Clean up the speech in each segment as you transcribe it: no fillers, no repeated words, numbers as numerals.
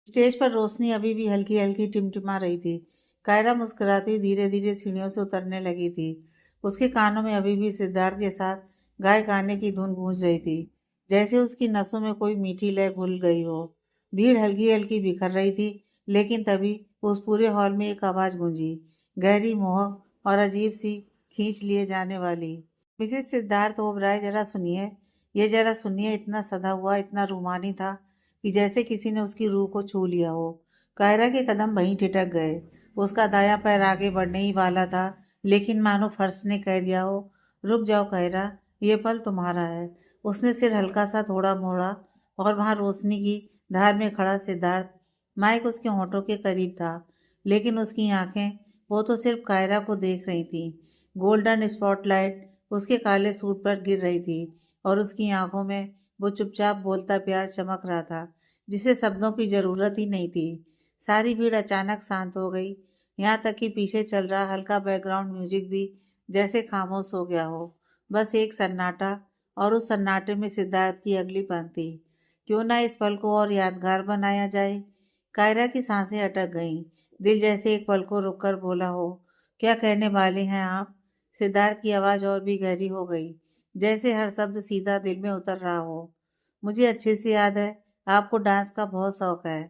Stage पर रोशनी अभी भी हल्की हल्की टिमटिमा रही थी। कायरा मुस्कुराती धीरे धीरे सीढ़ियों से उतरने लगी थी। उसके कानों में अभी भी सिद्धार्थ के साथ गाय गाने की धुन गूंज रही थी, जैसे उसकी नसों में कोई मीठी लय घुल गई हो। भीड़ हल्की हल्की बिखर रही थी, लेकिन तभी उस पूरे हॉल में एक आवाज गूंजी, गहरी, मोहक और अजीब सी, खींच लिए जाने वाली। मिसेस सिद्धार्थ ओबराय, जरा सुनिए, ये जरा सुनिए। इतना सधा हुआ, इतना रूमानी था कि जैसे किसी ने उसकी रूह को छू लिया हो। कायरा के कदम वहीं ठिठक गए। उसका दायां पैर आगे बढ़ने ही वाला था, लेकिन मानो फर्श ने कह दिया हो, रुक जाओ कायरा, ये पल तुम्हारा है। उसने सिर हल्का सा थोड़ा मोड़ा, और वहां रोशनी की धार में खड़ा सिद्धार्थ, माइक उसके होंठों के करीब था, लेकिन उसकी आंखें, वो तो सिर्फ कायरा को देख रही थी। गोल्डन स्पॉटलाइट उसके काले सूट पर गिर रही थी, और उसकी आंखों में वो चुपचाप बोलता प्यार चमक रहा था, जिसे शब्दों की जरूरत ही नहीं थी। सारी भीड़ अचानक शांत हो गई, यहाँ तक कि पीछे चल रहा हल्का बैकग्राउंड म्यूजिक भी जैसे खामोश हो गया हो। बस एक सन्नाटा, और उस सन्नाटे में सिद्धार्थ की अगली पंक्ति, क्यों ना इस पल को और यादगार बनाया जाए। कायरा की सांसें अटक गईं। दिल जैसे एक पल को रुककर बोला हो, क्या कहने वाले हैं आप। सिद्धार्थ की आवाज और भी गहरी हो गई, जैसे हर शब्द सीधा दिल में उतर रहा हो। मुझे अच्छे से याद है, आपको डांस का बहुत शौक है।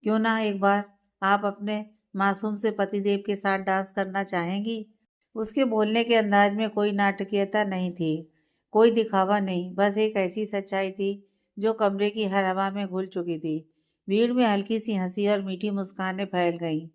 क्यों ना एक बार आप अपने मासूम से पतिदेव के साथ डांस करना चाहेंगी। उसके बोलने के अंदाज में कोई नाटकीयता नहीं थी, कोई दिखावा नहीं, बस एक ऐसी सच्चाई थी जो कमरे की हर हवा में घुल चुकी थी। भीड़ में हल्की सी हंसी और मीठी मुस्कानें फैल गईं।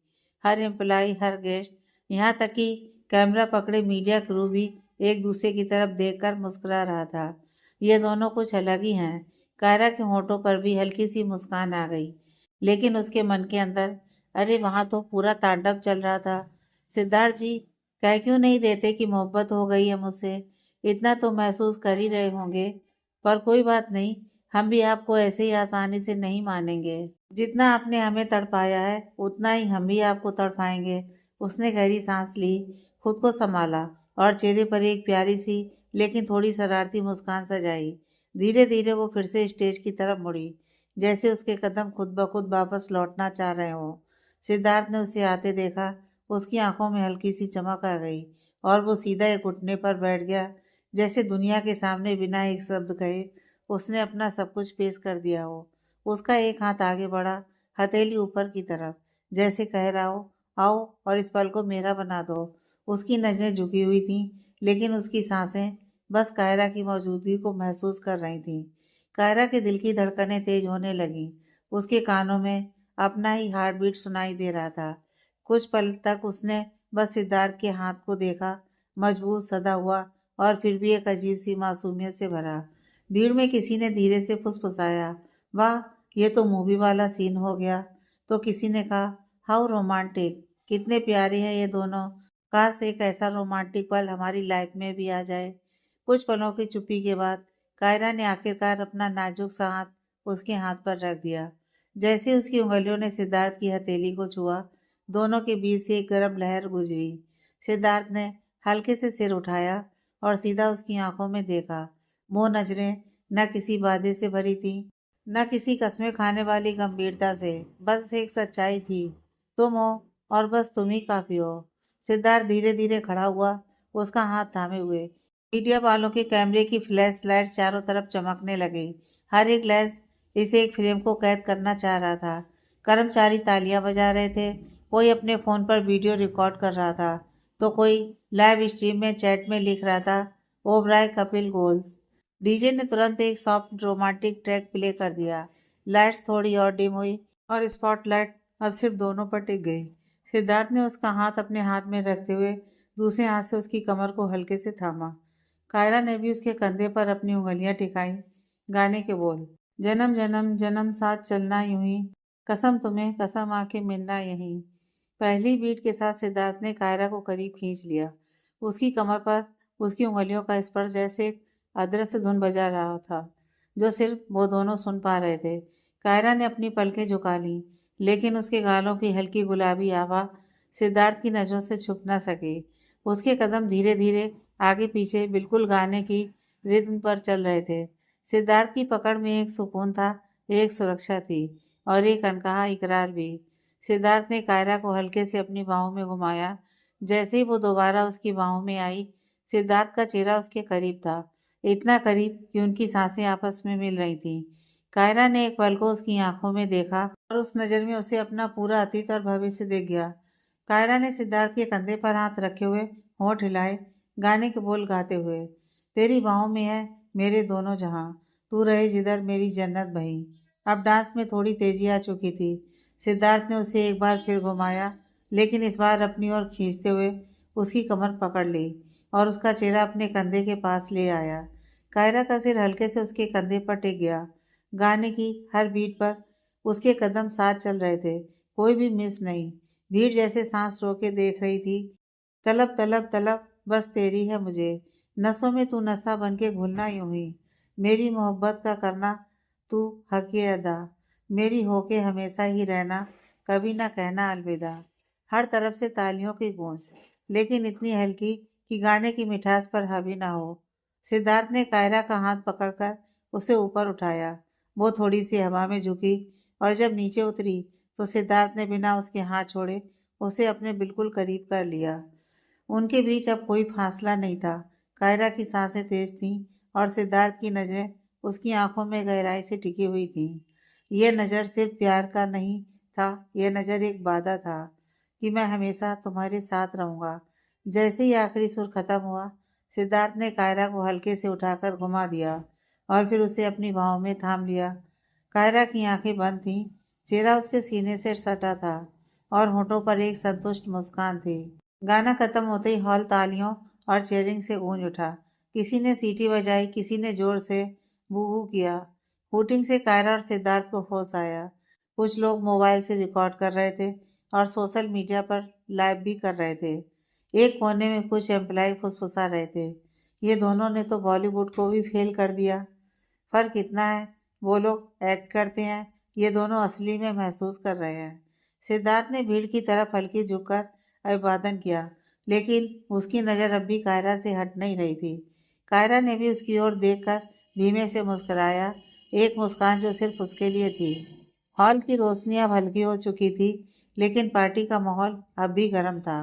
हर एम्प्लाई, हर गेस्ट, यहाँ तक कि कैमरा पकड़े मीडिया क्रू भी एक दूसरे की तरफ देखकर मुस्कुरा रहा था। ये दोनों कुछ अलग ही हैं। कायरा के होंठों पर भी हल्की सी मुस्कान आ गई, लेकिन उसके मन के अंदर, अरे वहां तो पूरा तांडव चल रहा था। सिद्धार्थ जी, कह क्यों नहीं देते कि मोहब्बत हो गई है मुझसे। इतना तो महसूस कर ही रहे होंगे। पर कोई बात नहीं, हम भी आपको ऐसे ही आसानी से नहीं मानेंगे। जितना आपने हमें तड़पाया है, उतना ही हम भी आपको तड़पाएंगे। उसने गहरी सांस ली, खुद को संभाला, और चेहरे पर एक प्यारी सी, लेकिन थोड़ी शरारती मुस्कान सजाई। धीरे धीरे वो फिर से स्टेज की तरफ मुड़ी, जैसे उसके कदम खुद ब खुद वापस लौटना चाह रहे हों। सिद्धार्थ ने उसे आते देखा, उसकी आंखों में हल्की सी चमक आ गई, और वो सीधा एक घुटने पर बैठ गया, जैसे दुनिया के सामने बिना एक शब्द कहे उसने अपना सब कुछ पेश कर दिया हो। उसका एक हाथ आगे बढ़ा, हथेली ऊपर की तरफ, जैसे कह रहा हो, आओ और इस पल को मेरा बना दो। उसकी नजरें झुकी हुई थीं, लेकिन उसकी सांसें बस कायरा की मौजूदगी को महसूस कर रही थीं। कायरा के दिल की धड़कनें तेज होने लगीं। उसके कानों में अपना ही हार्ट बीट सुनाई दे रहा था। कुछ पल तक उसने बस सिद्धार्थ के हाथ को देखा, मजबूत, सदा हुआ, और फिर भी एक अजीब सी मासूमियत से भरा। भीड़ में किसी ने धीरे से फुसफुसाया, वाह, ये तो मूवी वाला सीन हो गया। तो किसी ने कहा, हाउ रोमांटिक, कितने प्यारे हैं ये दोनों। काश एक ऐसा रोमांटिक पल हमारी लाइफ में भी आ जाए। कुछ पलों की चुप्पी के बाद कायरा ने आखिरकार अपना नाजुक सा हाथ उसके हाथ पर रख दिया। जैसे उसकी उंगलियों ने सिद्धार्थ की हथेली को छुआ, दोनों के बीच से एक गर्म लहर गुजरी। सिद्धार्थ ने हल्के से सिर उठाया और सीधा उसकी आंखों में देखा। वो नजरें न किसी वादे से भरी थी, न किसी कसमें खाने वाली गंभीरता से, बस एक सच्चाई थी, तुम हो, और बस तुम ही काफी हो। सिद्धार्थ धीरे धीरे खड़ा हुआ, उसका हाथ थामे हुए। मीडिया वालों के कैमरे की फ्लैश लाइट चारों तरफ चमकने लगी। हर एक लेंस इस एक फ्रेम को कैद करना चाह रहा था। कर्मचारी तालियां बजा रहे थे, कोई अपने फोन पर वीडियो रिकॉर्ड कर रहा था, तो कोई लाइव स्ट्रीम में चैट में लिख रहा था, ओबराय कपिल गोल्स। डीजे ने तुरंत एक सॉफ्ट रोमांटिक ट्रैक प्ले कर दिया। लाइट्स थोड़ी और डिम हुई, और स्पॉटलाइट अब सिर्फ दोनों पर टिक गई। सिद्धार्थ ने उसका हाथ अपने हाथ में रखते हुए दूसरे हाथ से उसकी कमर को हल्के से थामा। कायरा ने भी उसके कंधे पर अपनी उंगलियां टिकाई। गाने के बोल, जन्म जन्म जन्म साथ चलना यूं ही, कसम तुम्हें कसम आके मिलना यहीं। पहली बीट के साथ सिद्धार्थ ने कायरा को करीब खींच लिया। उसकी कमर पर उसकी उंगलियों का स्पर्श जैसे एक अदृश्य धुन बजा रहा था, जो सिर्फ वो दोनों सुन पा रहे थे। कायरा ने अपनी पलकें झुका ली, लेकिन उसके गालों की हल्की गुलाबी आभा सिद्धार्थ की नजरों से छुप न सकी। उसके कदम धीरे धीरे आगे पीछे बिल्कुल गाने की रिद्म पर चल रहे थे। सिद्धार्थ की पकड़ में एक सुकून था, एक सुरक्षा थी, और एक अनकहा इकरार भी। सिद्धार्थ ने कायरा को हल्के से अपनी बाहों में घुमाया। जैसे ही वो दोबारा उसकी बाहों में आई, सिद्धार्थ का चेहरा उसके करीब था, इतना करीब कि उनकी सांसें आपस में मिल रही थीं। कायरा ने एक पल को उसकी आंखों में देखा और उस नज़र में उसे अपना पूरा अतीत और भविष्य दिख गया। कायरा ने सिद्धार्थ के कंधे पर हाथ रखे हुए होंठ हिलाए, गाने के बोल गाते हुए, तेरी बाहों में है मेरे दोनों जहां, तू रहे जिधर मेरी जन्नत बही। अब डांस में थोड़ी तेजी आ चुकी थी। सिद्धार्थ ने उसे एक बार फिर घुमाया, लेकिन इस बार अपनी ओर खींचते हुए उसकी कमर पकड़ ली और उसका चेहरा अपने कंधे के पास ले आया। कायरा का सिर हल्के से उसके कंधे पर टिक गया। गाने की हर बीट पर उसके कदम साथ चल रहे थे, कोई भी मिस नहीं। भीड़ जैसे सांस रोके देख रही थी। तलब तलब तलब बस तेरी है मुझे, नसों में तू नशा बन के घुलना यूं ही, मेरी मोहब्बत का करना तू हक ये अदा, मेरी होके हमेशा ही रहना, कभी ना कहना अलविदा। हर तरफ से तालियों की गूंज, लेकिन इतनी हल्की कि गाने की मिठास पर हावी ना हो। सिद्धार्थ ने कायरा का हाथ पकड़कर उसे ऊपर उठाया। वो थोड़ी सी हवा में झुकी और जब नीचे उतरी तो सिद्धार्थ ने बिना उसके हाथ छोड़े उसे अपने बिल्कुल करीब कर लिया। उनके बीच अब कोई फासला नहीं था। कायरा की सांसें तेज थीं और सिद्धार्थ की नजरें उसकी आंखों में गहराई से टिकी हुई थीं। यह नज़र सिर्फ प्यार का नहीं था, यह नज़र एक वादा था कि मैं हमेशा तुम्हारे साथ रहूंगा। जैसे ही आखिरी सुर खत्म हुआ, सिद्धार्थ ने कायरा को हल्के से उठाकर घुमा दिया और फिर उसे अपनी बाहों में थाम लिया। कायरा की आंखें बंद थीं, चेहरा उसके सीने से सटा था और होठों पर एक संतुष्ट मुस्कान थी। गाना खत्म होते ही हॉल तालियों और चेयरिंग से गूंज उठा। किसी ने सीटी बजाई, किसी ने जोर से बू बू किया। हूटिंग से कायरा और सिद्धार्थ को होश आया। कुछ लोग मोबाइल से रिकॉर्ड कर रहे थे और सोशल मीडिया पर लाइव भी कर रहे थे। एक कोने में कुछ एम्प्लॉय फुसफुसा रहे थे, ये दोनों ने तो बॉलीवुड को भी फेल कर दिया। फर्क इतना है, वो लोग एक्ट करते हैं, ये दोनों असली में महसूस कर रहे हैं। सिद्धार्थ ने भीड़ की तरफ हल्की झुककर अभिवादन किया, लेकिन उसकी नज़र अब भी कायरा से हट नहीं रही थी। कायरा ने भी उसकी ओर देखकर धीमे से मुस्कुराया, एक मुस्कान जो सिर्फ उसके लिए थी। हॉल की रोशनियां अब हल्की हो चुकी थी, लेकिन पार्टी का माहौल अब भी गर्म था।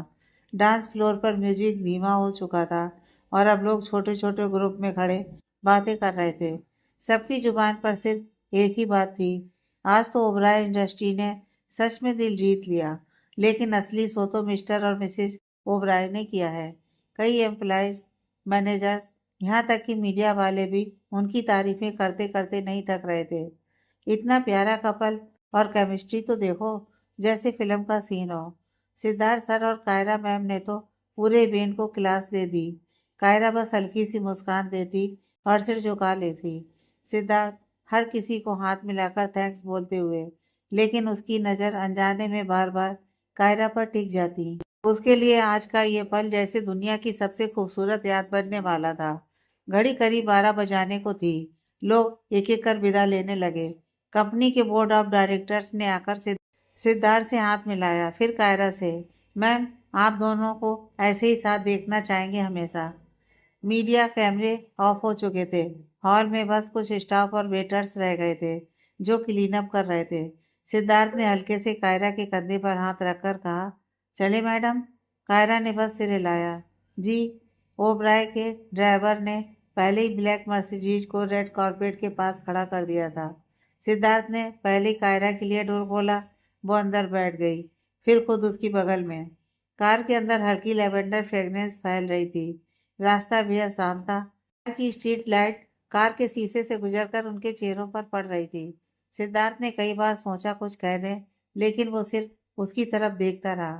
डांस फ्लोर पर म्यूजिक धीमा हो चुका था और अब लोग छोटे छोटे ग्रुप में खड़े बातें कर रहे थे। सबकी जुबान पर सिर्फ एक ही बात थी, आज तो ओबराय इंडस्ट्री ने सच में दिल जीत लिया। लेकिन असली शो तो मिस्टर और मिसेस ओबराय ने किया है। कई एम्प्लॉयज, मैनेजर्स, यहाँ तक कि मीडिया वाले भी उनकी तारीफें करते करते नहीं थक रहे थे। इतना प्यारा कपल और केमिस्ट्री तो देखो, जैसे फिल्म का सीन हो। सिद्धार्थ सर और कायरा मैम ने तो पूरे इवेंट को क्लास दे दी। कायरा बस हल्की सी मुस्कान देती और सिर झुका लेती। सिद्धार्थ हर किसी को हाथ मिलाकर थैंक्स बोलते हुए, लेकिन उसकी नज़र अनजाने में बार बार कायरा पर टिक जाती। उसके लिए आज का ये पल जैसे दुनिया की सबसे खूबसूरत याद बनने वाला था। घड़ी करीब 12 बजाने को थी। लोग एक एक कर विदा लेने लगे। कंपनी के बोर्ड ऑफ डायरेक्टर्स ने आकर सिद्धार्थ से हाथ मिलाया, फिर कायरा से। मैम, आप दोनों को ऐसे ही साथ देखना चाहेंगे हमेशा। मीडिया कैमरे ऑफ हो चुके थे। हॉल में बस कुछ स्टाफ और वेटर्स रह गए थे जो क्लीन अप कर रहे थे। सिद्धार्थ ने हल्के से कायरा के कंधे पर हाथ रखकर कहा, चले मैडम। कायरा ने बस सिर हिलाया। जी। ओबराय के ड्राइवर ने पहले ही ब्लैक मर्सिडीज को रेड कारपेट के पास खड़ा कर दिया था। सिद्धार्थ ने पहले ही कायरा के लिए डोर खोला। वो अंदर बैठ गई, फिर खुद उसकी बगल में। कार के अंदर हल्की लेवेंडर फ्रेग्रेंस फैल रही थी। रास्ता बेहद शांत था। कार की स्ट्रीट लाइट कार के शीशे से गुजरकर उनके चेहरों पर पड़ रही थी। सिद्धार्थ ने कई बार सोचा कुछ कह दे, लेकिन वो सिर्फ उसकी तरफ देखता रहा।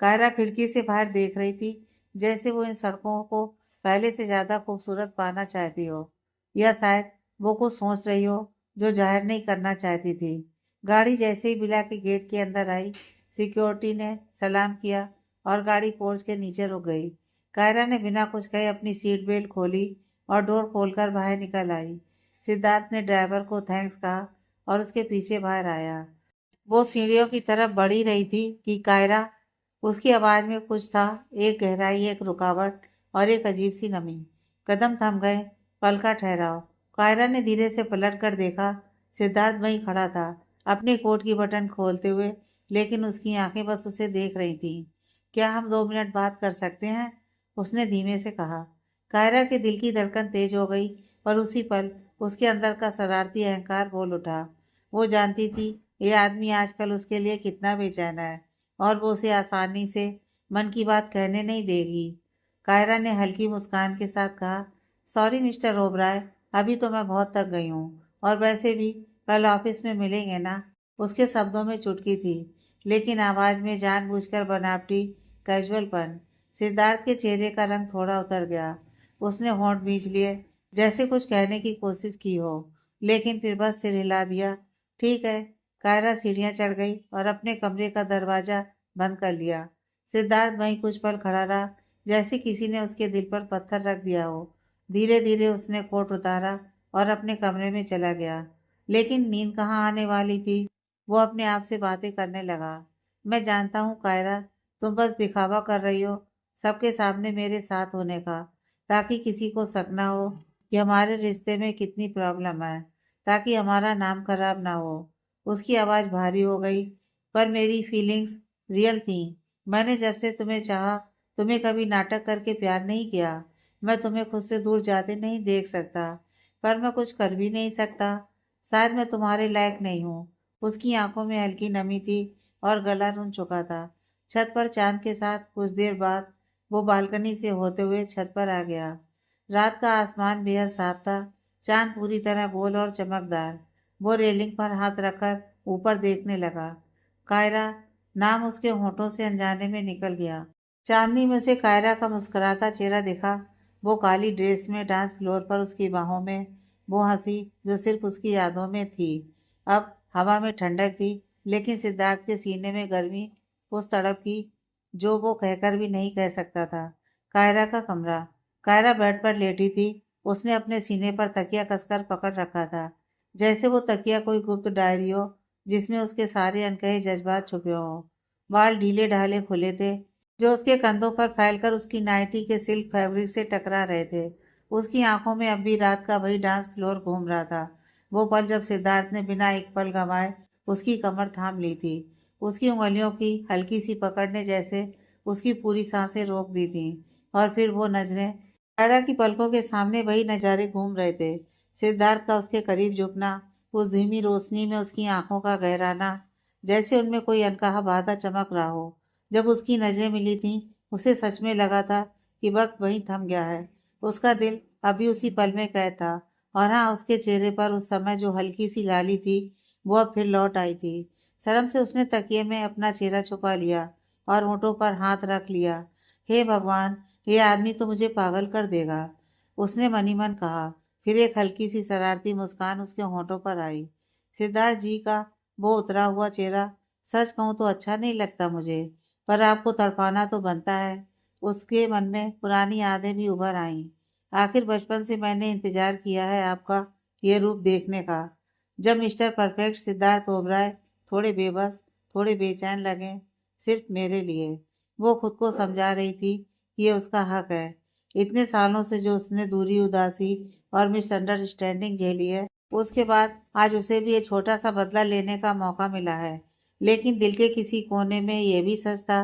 कायरा खिड़की से बाहर देख रही थी, जैसे वो इन सड़कों को पहले से ज्यादा खूबसूरत पाना चाहती हो, या शायद वो कुछ सोच रही हो जो जाहिर नहीं करना चाहती थी। गाड़ी जैसे ही विला के गेट के अंदर आई, सिक्योरिटी ने सलाम किया और गाड़ी पोर्च के नीचे रुक गई। कायरा ने बिना कुछ कहे अपनी सीट बेल्ट खोली और डोर खोलकर बाहर निकल आई। सिद्धार्थ ने ड्राइवर को थैंक्स कहा और उसके पीछे बाहर आया। वो सीढ़ियों की तरफ बढ़ ही रही थी कि कायरा, उसकी आवाज में कुछ था, एक गहराई, एक रुकावट और एक अजीब सी नमी। कदम थम गए। पल का ठहराव। कायरा ने धीरे से पलट कर देखा। सिद्धार्थ वहीं खड़ा था, अपने कोट की बटन खोलते हुए, लेकिन उसकी आंखें बस उसे देख रही थीं। क्या हम 2 मिनट बात कर सकते हैं? उसने धीमे से कहा। कायरा के दिल की धड़कन तेज हो गई और उसी पल उसके अंदर का शरारती अहंकार बोल उठा। वो जानती थी ये आदमी आजकल उसके लिए कितना बेचैन है और वो उसे आसानी से मन की बात कहने नहीं देगी। कायरा ने हल्की मुस्कान के साथ कहा, सॉरी मिस्टर ओबराय, अभी तो मैं बहुत थक गई हूँ और वैसे भी कल ऑफिस में मिलेंगे ना। उसके शब्दों में चुटकी थी, लेकिन आवाज में जानबूझकर बनावटी कैजुअलपन। सिद्धार्थ के चेहरे का रंग थोड़ा उतर गया। उसने होंठ भींच लिए, जैसे कुछ कहने की कोशिश की हो, लेकिन फिर बस सिर हिला दिया। ठीक है। कायरा सीढ़ियां चढ़ गई और अपने कमरे का दरवाजा बंद कर लिया। सिद्धार्थ वहीं कुछ पल खड़ा रहा, जैसे किसी ने उसके दिल पर पत्थर रख दिया हो। धीरे धीरे उसने कोट उतारा और अपने कमरे में चला गया। लेकिन नींद कहाँ आने वाली थी। वो अपने आप से बातें करने लगा। मैं जानता हूँ कायरा, तुम बस दिखावा कर रही हो सबके सामने मेरे साथ होने का, ताकि किसी को शक ना हो कि हमारे रिश्ते में कितनी प्रॉब्लम है, ताकि हमारा नाम खराब ना हो। उसकी आवाज़ भारी हो गई। पर मेरी फीलिंग्स रियल थी। मैंने जब से तुम्हें चाहा, तुम्हें कभी नाटक करके प्यार नहीं किया। मैं तुम्हें खुद से दूर जाते नहीं देख सकता, पर मैं कुछ कर भी नहीं सकता। शायद मैं तुम्हारे लायक नहीं हूँ। उसकी आंखों में हल्की नमी थी और गला रुन चुका था। छत पर चांद के साथ कुछ देर बाद वो बालकनी से होते हुए छत पर आ गया। रात का आसमान बेहद साफ था, चांद पूरी तरह गोल और चमकदार। वो रेलिंग पर हाथ रखकर ऊपर देखने लगा। कायरा, नाम उसके होठों से अनजाने में निकल गया। चांदनी में उसे कायरा का मुस्कुराता चेहरा दिखा। वो काली ड्रेस में डांस फ्लोर पर उसकी बाहों में वो हंसी जो सिर्फ उसकी यादों में थी। अब हवा में ठंडक थी, लेकिन सिद्धार्थ के सीने में गर्मी उस तड़प की जो वो कहकर भी नहीं कह सकता था। कायरा का कमरा। कायरा बेड पर लेटी थी। उसने अपने सीने पर तकिया कसकर पकड़ रखा था, जैसे वो तकिया कोई गुप्त डायरी हो जिसमें उसके सारे अनकहे जज्बात छुपे हों। बाल ढीले ढाले खुले थे, जो उसके कंधों पर फैलकर उसकी नाइटी के सिल्क फैब्रिक से टकरा रहे थे। उसकी आंखों में अब भी रात का वही डांस फ्लोर घूम रहा था। वो पल जब सिद्धार्थ ने बिना एक पल गंवाए उसकी कमर थाम ली थी। उसकी उंगलियों की हल्की सी पकड़ ने जैसे उसकी पूरी सांसें रोक दी थी। और फिर वो नजरें, कायरा की पलकों के सामने वही नज़ारे घूम रहे थे। सिद्धार्थ का उसके करीब झुकना, उस धीमी रोशनी में उसकी आंखों का गहराना, जैसे उनमें कोई अनकहा बाधा चमक रहा हो। जब उसकी नजरें मिली थीं, उसे सच में लगा था कि वक्त वहीं थम गया है। उसका दिल अभी उसी पल में कैद था। और हाँ, उसके चेहरे पर उस समय जो हल्की सी लाली थी, वो अब फिर लौट आई थी। शर्म से उसने तकिए में अपना चेहरा छुपा लिया और होठों पर हाथ रख लिया। हे भगवान, ये आदमी तो मुझे पागल कर देगा, उसने मनी मन कहा। फिर एक हल्की सी शरारती मुस्कान उसके होठों पर आई। सिद्धार्थ जी का वो उतरा हुआ चेहरा, सच कहूँ तो अच्छा नहीं लगता मुझे, पर आपको तड़पाना तो बनता है। उसके मन में पुरानी यादें भी उभर आईं। आखिर बचपन से मैंने इंतजार किया है आपका ये रूप देखने का, जब मिस्टर परफेक्ट सिद्धार्थ ओबराय थोड़े बेबस, थोड़े बेचैन लगे, सिर्फ मेरे लिए। वो खुद को समझा रही थी कि ये उसका हक है। इतने सालों से जो उसने दूरी, उदासी और मिसअंडरस्टैंडिंग झेली है, उसके बाद आज उसे भी ये छोटा सा बदला लेने का मौका मिला है। लेकिन दिल के किसी कोने में ये भी सच था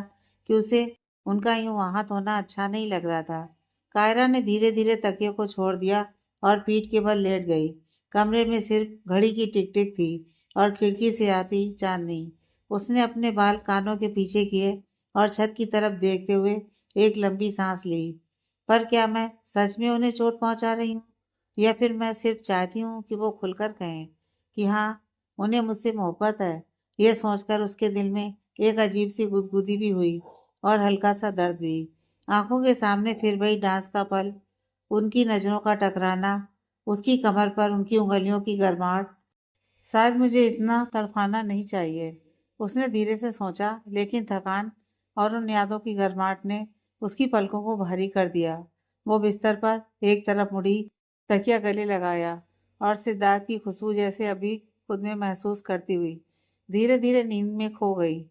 कि उसे उनका यूं आहत होना अच्छा नहीं लग रहा था। कायरा ने धीरे धीरे तकिए को छोड़ दिया और पीठ के बल लेट गई। कमरे में सिर्फ घड़ी की टिक टिक थी और खिड़की से आती चांदनी। उसने अपने बाल कानों के पीछे किए और छत की तरफ देखते हुए एक लंबी सांस ली। पर क्या मैं सच में उन्हें चोट पहुंचा रही हूँ, या फिर मैं सिर्फ चाहती हूँ कि वो खुलकर कहें कि हाँ, उन्हें मुझसे मोहब्बत है। यह सोचकर उसके दिल में एक अजीब सी गुदगुदी भी हुई और हल्का सा दर्द भी। आंखों के सामने फिर वही डांस का पल, उनकी नजरों का टकराना, उसकी कमर पर उनकी उंगलियों की गर्माहट। शायद मुझे इतना तड़पाना नहीं चाहिए, उसने धीरे से सोचा, लेकिन थकान और उन यादों की गर्माहट ने उसकी पलकों को भारी कर दिया। वो बिस्तर पर एक तरफ मुड़ी, तकिया गले लगाया और सिद्धार्थ की खुशबू जैसे अभी खुद में महसूस करती हुई धीरे धीरे नींद में खो गई।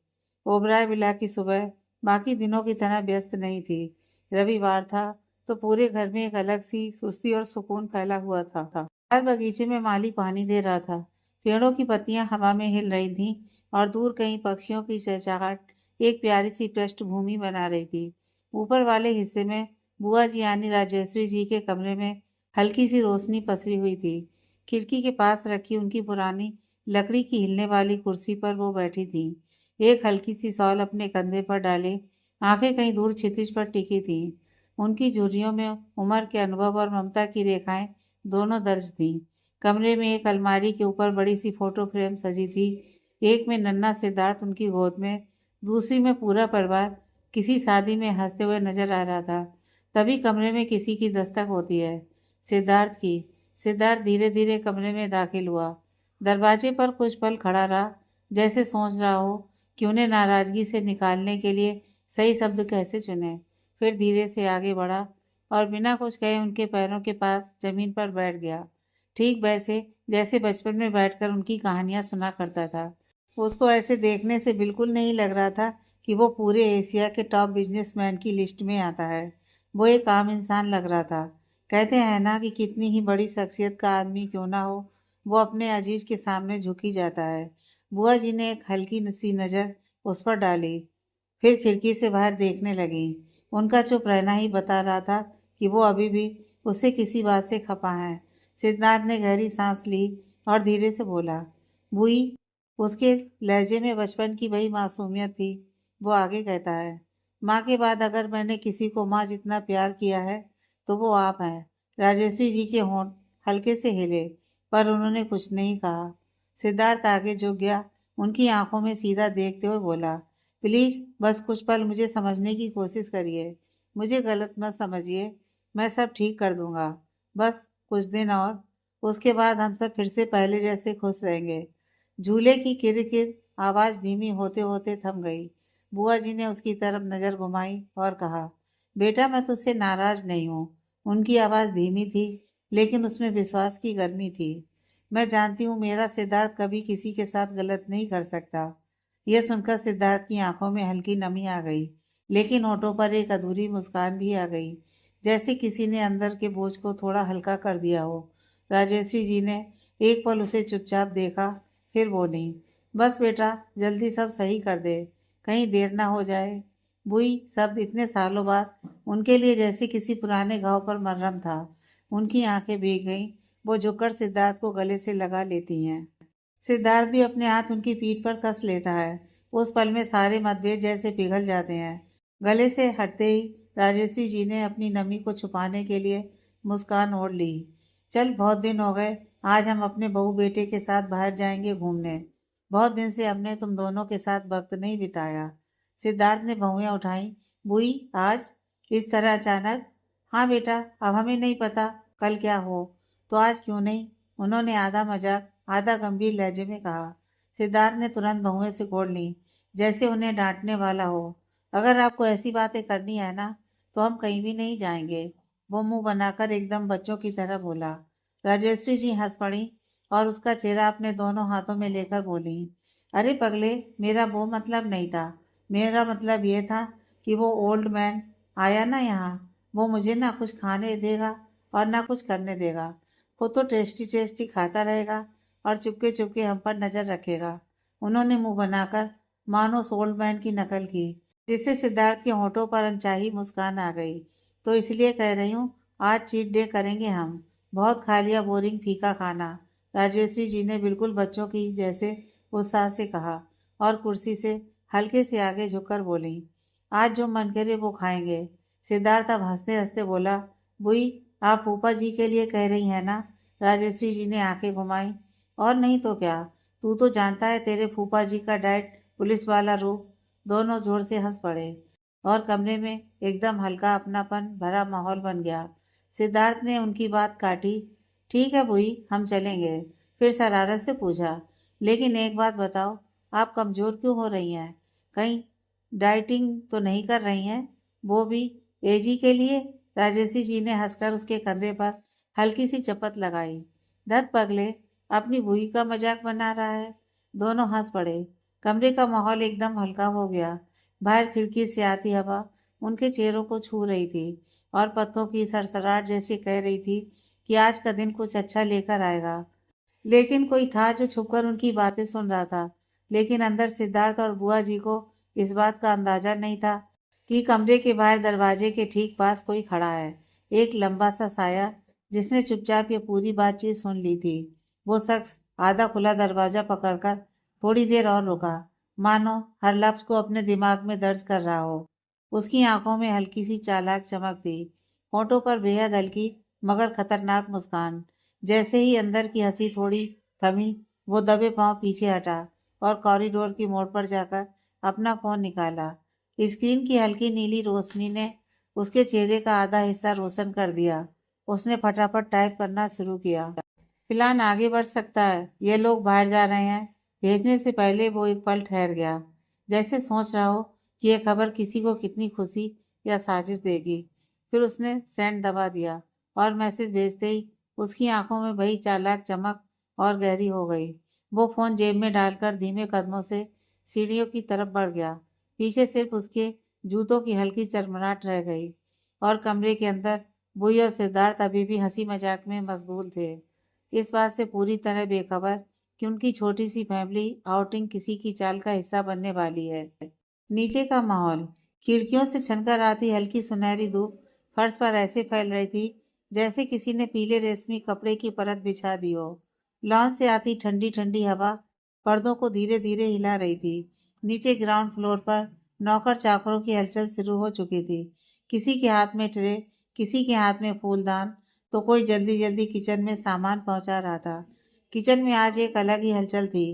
ओबराय विला की सुबह बाकी दिनों की तरह व्यस्त नहीं थी। रविवार था, तो पूरे घर में एक अलग सी सुस्ती और सुकून फैला हुआ था। हर बगीचे में माली पानी दे रहा था, पेड़ों की पत्तियां हवा में हिल रही थीं और दूर कहीं पक्षियों की चहचहाट एक प्यारी सी पृष्ठभूमि बना रही थी। ऊपर वाले हिस्से में बुआ जी यानी राजश्री जी के कमरे में हल्की सी रोशनी पसरी हुई थी। खिड़की के पास रखी उनकी पुरानी लकड़ी की हिलने वाली कुर्सी पर वो बैठी थी, एक हल्की सी शॉल अपने कंधे पर डाले, आंखें कहीं दूर क्षितिज पर टिकी थी। उनकी झुर्रियों में उम्र के अनुभव और ममता की रेखाएं दोनों दर्ज थीं। कमरे में एक अलमारी के ऊपर बड़ी सी फोटो फ्रेम सजी थी। एक में नन्हा सिद्धार्थ उनकी गोद में, दूसरी में पूरा परिवार किसी शादी में हंसते हुए नजर आ रहा था। तभी कमरे में किसी की दस्तक होती है, सिद्धार्थ की। सिद्धार्थ धीरे धीरे कमरे में दाखिल हुआ। दरवाजे पर कुछ पल खड़ा रहा, जैसे सोच रहा हो कि उन्हें नाराजगी से निकालने के लिए सही शब्द कैसे चुने। फिर धीरे से आगे बढ़ा और बिना कुछ कहे उनके पैरों के पास जमीन पर बैठ गया, ठीक वैसे जैसे बचपन में बैठकर उनकी कहानियां सुना करता था। उसको ऐसे देखने से बिल्कुल नहीं लग रहा था कि वो पूरे एशिया के टॉप बिजनेसमैन की लिस्ट में आता है। वो एक आम इंसान लग रहा था। कहते हैं ना कि कितनी ही बड़ी शख्सियत का आदमी क्यों ना हो, वो अपने अजीज के सामने झुक ही जाता है। बुआ जी ने एक हल्की सी नज़र उस पर डाली, फिर खिड़की से बाहर देखने लगी। उनका चुप रहना ही बता रहा था कि वो अभी भी उससे किसी बात से खफा है। सिद्धार्थ ने गहरी सांस ली और धीरे से बोला, बुई। उसके लहजे में बचपन की वही मासूमियत थी। वो आगे कहता है, माँ के बाद अगर मैंने किसी को माँ जितना प्यार किया है तो वो आप हैं। राजश्री जी के होंठ हल्के से हिले, पर उन्होंने कुछ नहीं कहा। सिद्धार्थ आगे झुक गया, उनकी आंखों में सीधा देखते हुए बोला, प्लीज बस कुछ पल मुझे समझने की कोशिश करिए। मुझे गलत मत समझिए, मैं सब ठीक कर दूंगा। बस कुछ दिन और, उसके बाद हम सब फिर से पहले जैसे खुश रहेंगे। झूले की किरकिर आवाज धीमी होते होते थम गई। बुआ जी ने उसकी तरफ नजर घुमाई और कहा, बेटा मैं तुझसे नाराज नहीं हूँ। उनकी आवाज धीमी थी, लेकिन उसमें विश्वास की गर्मी थी। मैं जानती हूँ मेरा सिद्धार्थ कभी किसी के साथ गलत नहीं कर सकता। यह सुनकर सिद्धार्थ की आंखों में हल्की नमी आ गई, लेकिन होठों पर एक अधूरी मुस्कान भी आ गई, जैसे किसी ने अंदर के बोझ को थोड़ा हल्का कर दिया हो। राजश्री जी ने एक पल उसे चुपचाप देखा, फिर बोली, बस बेटा जल्दी सब सही कर दे, कहीं देर ना हो जाए। बुई शब्द इतने सालों बाद उनके लिए जैसे किसी पुराने घाव पर मरहम था। उनकी आंखें भीग गईं। वो झुककर सिद्धार्थ को गले से लगा लेती हैं। सिद्धार्थ भी अपने हाथ उनकी पीठ पर कस लेता है। उस पल में सारे मतभेद जैसे पिघल जाते हैं। गले से हटते ही राजश्री जी ने अपनी नमी को छुपाने के लिए मुस्कान ओढ़ ली। चल बहुत दिन हो गए, आज हम अपने बहू बेटे के साथ बाहर जाएंगे घूमने। बहुत दिन से हमने तुम दोनों के साथ वक्त नहीं बिताया। सिद्धार्थ ने भौहें उठाई। बुई आज इस तरह अचानक? हाँ बेटा, अब हमें नहीं पता कल क्या हो, तो आज क्यों नहीं, उन्होंने आधा मजाक आधा गंभीर लहजे में कहा। सिद्धार्थ ने तुरंत भौहें सिकोड़ ली, जैसे उन्हें डांटने वाला हो। अगर आपको ऐसी बातें करनी है ना, तो हम कहीं भी नहीं जाएंगे। वो मुंह बनाकर एकदम बच्चों की तरह बोला। राजश्री जी हंस पड़ी और उसका चेहरा अपने दोनों हाथों में लेकर बोली, अरे पगले, मेरा वो मतलब नहीं था। मेरा मतलब ये था कि वो ओल्ड मैन आया ना यहाँ, वो मुझे ना कुछ खाने देगा और ना कुछ करने देगा। वो तो टेस्टी टेस्टी खाता रहेगा और चुपके चुपके हम पर नजर रखेगा। उन्होंने मुंह बनाकर मानो सोल्ड मैन की नकल की, जिससे सिद्धार्थ के होठों पर अनचाही मुस्कान आ गई। तो इसलिए कह रही हूँ, आज चीट डे करेंगे हम। बहुत खा लिया बोरिंग फीका खाना। राजश्री जी ने बिल्कुल बच्चों की जैसे उत्साह से कहा और कुर्सी से हल्के से आगे झुककर बोली, आज जो मन करे वो खाएंगे। सिद्धार्थ अब हंसते हंसते बोला, बुई आप फूफा जी के लिए कह रही हैं ना? राजश्री जी ने आंखें घुमाई। और नहीं तो क्या, तू तो जानता है तेरे फूफा जी का डाइट पुलिस वाला रूप। दोनों जोर से हंस पड़े और कमरे में एकदम हल्का अपनापन भरा माहौल बन गया। सिद्धार्थ ने उनकी बात काटी, ठीक है बुई हम चलेंगे। फिर शरारत से पूछा, लेकिन एक बात बताओ, आप कमजोर क्यों हो रही हैं? कहीं डाइटिंग तो नहीं कर रही हैं? वो भी एजी के लिए? राजश्री जी ने हंसकर उसके कंधे पर हल्की सी चपत लगाई। धत पगले, अपनी बुई का मजाक बना रहा है। दोनों हंस पड़े। कमरे का माहौल एकदम हल्का हो गया। बाहर खिड़की से आती हवा उनके चेहरों को छू रही थी और पत्तों की सरसराहट जैसी कह रही थी कि आज का दिन कुछ अच्छा लेकर आएगा। लेकिन कोई था जो छुपकर उनकी बातें सुन रहा था। लेकिन अंदर सिद्धार्थ और बुआ जी को इस बात का अंदाजा नहीं था कि कमरे के बाहर दरवाजे के ठीक पास कोई खड़ा है। एक लंबा सा साया जिसने चुपचाप ये पूरी बातचीत सुन ली थी। वो शख्स आधा खुला दरवाजा पकड़कर थोड़ी देर और रुका, मानो हर लफ्ज को अपने दिमाग में दर्ज कर रहा हो। उसकी आंखों में हल्की सी चालाक चमक थी, होठों पर बेहद हल्की मगर खतरनाक मुस्कान। जैसे ही अंदर की हंसी थोड़ी थमी, वो दबे पांव पीछे हटा और कॉरिडोर की मोड़ पर जाकर अपना फोन निकाला। स्क्रीन की हल्की नीली रोशनी ने उसके चेहरे का आधा हिस्सा रोशन कर दिया। उसने फटाफट टाइप करना शुरू किया। प्लान आगे बढ़ सकता है, ये लोग बाहर जा रहे हैं। भेजने से पहले वो एक पल ठहर गया, जैसे सोच रहा हो कि यह खबर किसी को कितनी खुशी या साजिश देगी। फिर उसने सेंड दबा दिया और मैसेज भेजते ही उसकी आंखों में वही चालाक चमक और गहरी हो गई। वो फोन जेब में डालकर धीमे कदमों से सीढ़ियों की तरफ बढ़ गया। पीछे सिर्फ उसके जूतों की हल्की चरमराहट रह गई और कमरे के अंदर बुई और सिद्धार्थ अभी भी हंसी मजाक में मशगूल थे, इस बात से पूरी तरह बेखबर कि उनकी छोटी सी फैमिली आउटिंग किसी की चाल का हिस्सा बनने वाली है। नीचे का माहौल, खिड़कियों से छनकर आती हल्की सुनहरी धूप फर्श पर ऐसे फैल रही थी जैसे किसी ने पीले रेशमी कपड़े की परत बिछा दी हो। लॉन से आती ठंडी ठंडी हवा पर्दों को धीरे धीरे हिला रही थी। नीचे ग्राउंड फ्लोर पर नौकर चाकरों की हलचल शुरू हो चुकी थी। किसी के हाथ में ट्रे, किसी के हाथ में फूलदान, तो कोई जल्दी जल्दी किचन में सामान पहुंचा रहा था। किचन में आज एक अलग ही हलचल थी।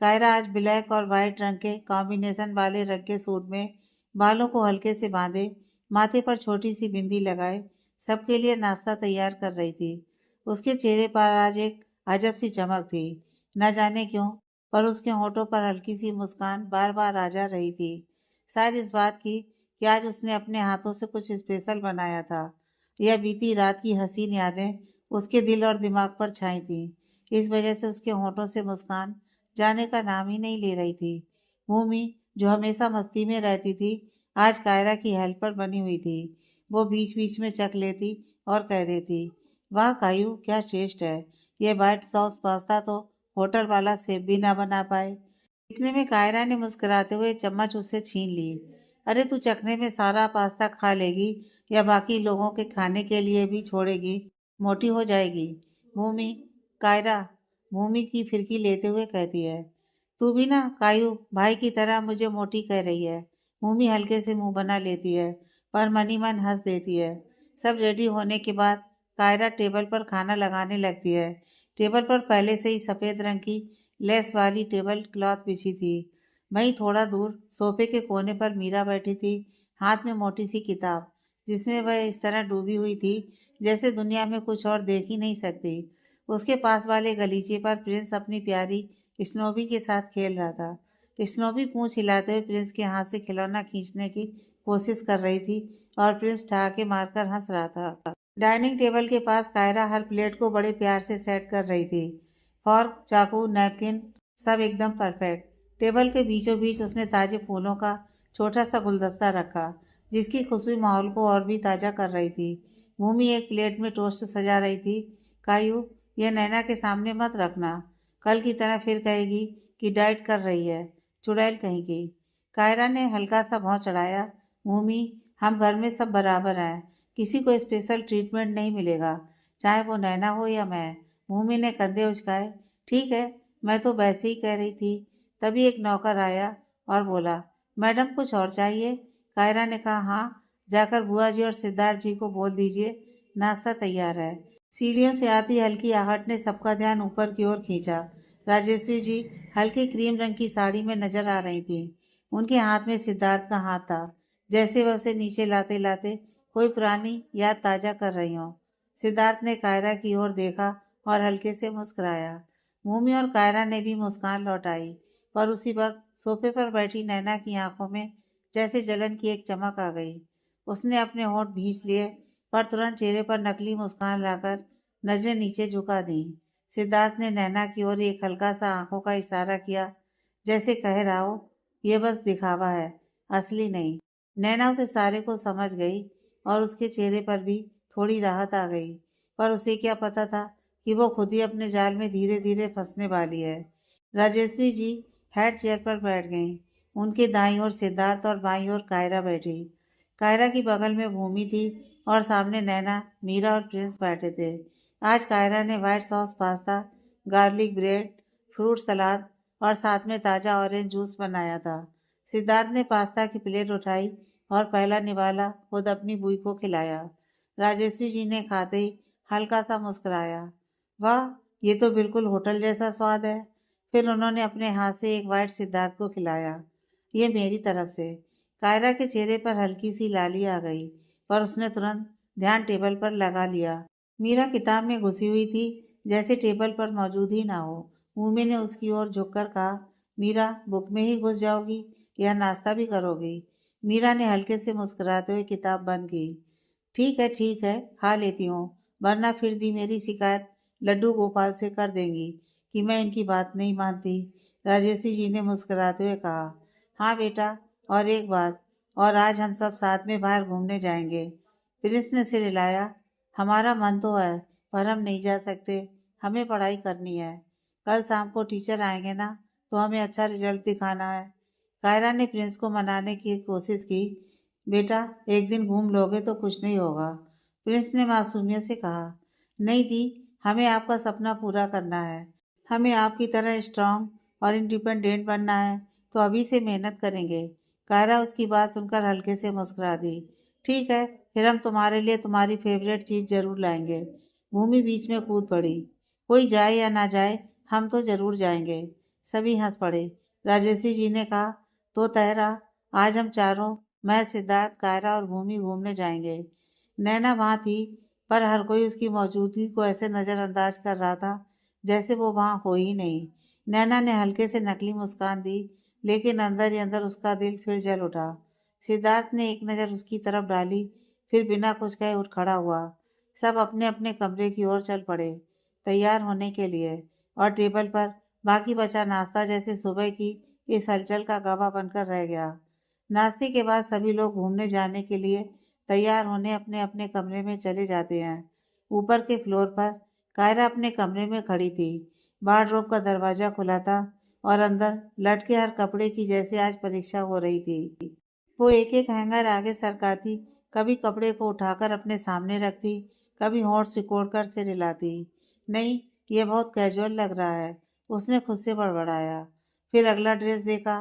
कायरा आज ब्लैक और वाइट रंग के कॉम्बिनेशन वाले रंग के सूट में, बालों को हल्के से बांधे, माथे पर छोटी सी बिंदी लगाए, सबके लिए नाश्ता तैयार कर रही थी। उसके चेहरे पर आज एक अजब सी चमक थी। न जाने क्यों, पर उसके होठों पर हल्की सी मुस्कान बार बार आ जा रही थी। शायद इस बात की कि आज उसने अपने हाथों से कुछ स्पेशल बनाया था। यह बीती रात की हसीन यादें उसके दिल और दिमाग पर छाई थीं। इस वजह से उसके होठों से मुस्कान जाने का नाम ही नहीं ले रही थी। भूमि, जो हमेशा मस्ती में रहती थी, आज कायरा की हेल्पर बनी हुई थी। वो बीच बीच में चख लेती और कह देती, वाह कायू, क्या टेस्ट है। ये व्हाइट सॉस पास्ता तो होटल वाला सेफ भी ना बना पाए। इतने में कायरा ने मुस्कुराते हुए चम्मच उससे छीन ली। अरे तू चखने में सारा पास्ता खा लेगी या बाकी लोगों के खाने के लिए भी छोड़ेगी, मोटी हो जाएगी। भूमि, कायरा भूमि की फिरकी लेते हुए कहती है। तू भी ना कायू भाई की तरह मुझे मोटी कह रही है। भूमि हल्के से मुंह बना लेती है, पर मनी मन हंस देती है। सब रेडी होने के बाद कायरा टेबल पर खाना लगाने लगती है। टेबल पर पहले से ही सफेद रंग की लेस वाली टेबल क्लॉथ बिछी थी। वहीं थोड़ा दूर सोफे के कोने पर मीरा बैठी थी, हाथ में मोटी सी किताब, जिसमें वह इस तरह डूबी हुई थी जैसे दुनिया में कुछ और देख ही नहीं सकती। उसके पास वाले गलीचे पर प्रिंस अपनी प्यारी स्नोबी के साथ खेल रहा था। स्नोबी पूंछ हिलाते हुए प्रिंस के हाथ से खिलौना खींचने की कोशिश कर रही थी और प्रिंस ठहाके मारकर हंस रहा था। डाइनिंग टेबल के पास कायरा हर प्लेट को बड़े प्यार से सेट कर रही थी। फॉर्क, चाकू, नैपकिन सब एकदम परफेक्ट। टेबल के बीचों बीच उसने ताजे फूलों का छोटा सा गुलदस्ता रखा, जिसकी खुशबू माहौल को और भी ताज़ा कर रही थी। भूमि एक प्लेट में टोस्ट सजा रही थी। कायू, यह नैना के सामने मत रखना, कल की तरह फिर कहेगी कि डाइट कर रही है, चुड़ैल कहीं की। कायरा ने हल्का सा भौं चढ़ाया। भूमि, हम घर में सब बराबर हैं, किसी को स्पेशल ट्रीटमेंट नहीं मिलेगा, चाहे वो नैना हो या मैं। भूमि ने कंधे उचकाए। ठीक है, मैं तो वैसे ही कह रही थी। तभी एक नौकर आया और बोला, मैडम कुछ और चाहिए? कायरा ने कहा, हाँ, जाकर बुआ जी और सिद्धार्थ जी को बोल दीजिए नाश्ता तैयार है। सीढ़ियों से आती हल्की आहट ने सबका ध्यान ऊपर की ओर खींचा। राजेश्वरी जी हल्की क्रीम रंग की साड़ी में नजर आ रही थी। उनके हाथ में सिद्धार्थ का हाथ था, जैसे वह उसे नीचे लाते लाते कोई पुरानी याद ताजा कर रही हो। सिद्धार्थ ने कायरा की ओर देखा और हल्के से मुस्कुराया। भूमि और कायरा ने भी मुस्कान लौटाई, पर उसी वक्त सोफे पर बैठी नैना की आंखों में जैसे जलन की एक चमक आ गई। उसने अपने होंठ भींच लिए, पर तुरंत चेहरे पर नकली मुस्कान लाकर नजरें नीचे झुका दी। सिद्धार्थ ने नैना की ओर एक हल्का सा आंखों का इशारा किया, जैसे कह रहा हो, ये बस दिखावा है, असली नहीं। नैना उसे सारे को समझ गई और उसके चेहरे पर भी थोड़ी राहत आ गई, पर उसे क्या पता था कि वो खुद ही अपने जाल में धीरे धीरे फंसने वाली है। राजेश्वरी जी हेड चेयर पर बैठ गईं। उनके दाईं ओर सिद्धार्थ और बाईं ओर कायरा बैठी। कायरा की बगल में भूमि थी और सामने नैना, मीरा और प्रिंस बैठे थे। आज कायरा ने white sauce pasta, garlic bread, fruit salad और साथ में ताज़ा ऑरेंज जूस बनाया था। सिद्धार्थ ने पास्ता की प्लेट उठाई और पहला निवाला खुद अपनी बूई को खिलाया। राजेश्वरी जी ने खाते ही हल्का सा मुस्कुराया। वाह, ये तो बिल्कुल होटल जैसा स्वाद है। फिर उन्होंने अपने हाथ से एक वाइट सिद्धार्थ को खिलाया। ये मेरी तरफ से। कायरा के चेहरे पर हल्की सी लाली आ गई, पर उसने तुरंत ध्यान टेबल पर लगा लिया। मीरा किताब में घुसी हुई थी, जैसे टेबल पर मौजूद ही ना हो। भूमि ने उसकी ओर झुककर कहा, मीरा, बुक में ही घुस जाओगी या नाश्ता भी करोगी? मीरा ने हल्के से मुस्कुराते हुए किताब बंद की। ठीक है, खा लेती हूँ, वरना फिर दी मेरी शिकायत लड्डू गोपाल से कर देंगी कि मैं इनकी बात नहीं मानती। राजेश्वरी जी ने मुस्कुराते हुए कहा, हाँ बेटा, और एक बात, और आज हम सब साथ में बाहर घूमने जाएंगे। प्रिंस ने सिर हिलाया। हमारा मन तो है, पर हम नहीं जा सकते, हमें पढ़ाई करनी है। कल शाम को टीचर आएंगे ना, तो हमें अच्छा रिजल्ट दिखाना है। कायरा ने प्रिंस को मनाने की कोशिश की। बेटा, एक दिन घूम लोगे तो कुछ नहीं होगा। प्रिंस ने मासूमियत से कहा, नहीं दी, हमें आपका सपना पूरा करना है। हमें आपकी तरह स्ट्रांग और इंडिपेंडेंट बनना है, तो अभी से मेहनत करेंगे। कायरा उसकी बात सुनकर हल्के से मुस्कुरा दी। ठीक है, फिर हम तुम्हारे लिए तुम्हारी फेवरेट चीज़ जरूर लाएंगे। भूमि बीच में कूद पड़ी। कोई जाए या ना जाए, हम तो जरूर जाएंगे। सभी हंस पड़े। राजेश्वरी जी ने कहा, तो तहरा, आज हम चारों, मैं, सिद्धार्थ, कायरा और भूमि घूमने जाएंगे। नैना वहां थी, पर हर कोई उसकी मौजूदगी को ऐसे नज़रअंदाज कर रहा था जैसे वो वहां हो ही नहीं। नैना ने हल्के से नकली मुस्कान दी, लेकिन अंदर ही अंदर उसका दिल फिर जल उठा। सिद्धार्थ ने एक नज़र उसकी तरफ डाली, फिर बिना कुछ कहे उठ खड़ा हुआ। सब अपने अपने कमरे की ओर चल पड़े, तैयार होने के लिए, और टेबल पर बाकी बचा नाश्ता जैसे सुबह की इस हलचल का गवाह बनकर रह गया। नाश्ते के बाद सभी लोग घूमने जाने के लिए तैयार होने अपने अपने कमरे में चले जाते हैं। ऊपर के फ्लोर पर कायरा अपने कमरे में खड़ी थी। वार्डरोब का दरवाजा खुला था और अंदर लटके हर कपड़े की जैसे आज परीक्षा हो रही थी। वो एक एक हैंगर आगे सरकाती, कभी कपड़े को उठाकर अपने सामने रखती, कभी होंठ सिकोड़कर सिर हिलाती। नहीं, ये बहुत कैजुअल लग रहा है, उसने खुद से बड़बड़ाया। फिर अगला ड्रेस देखा।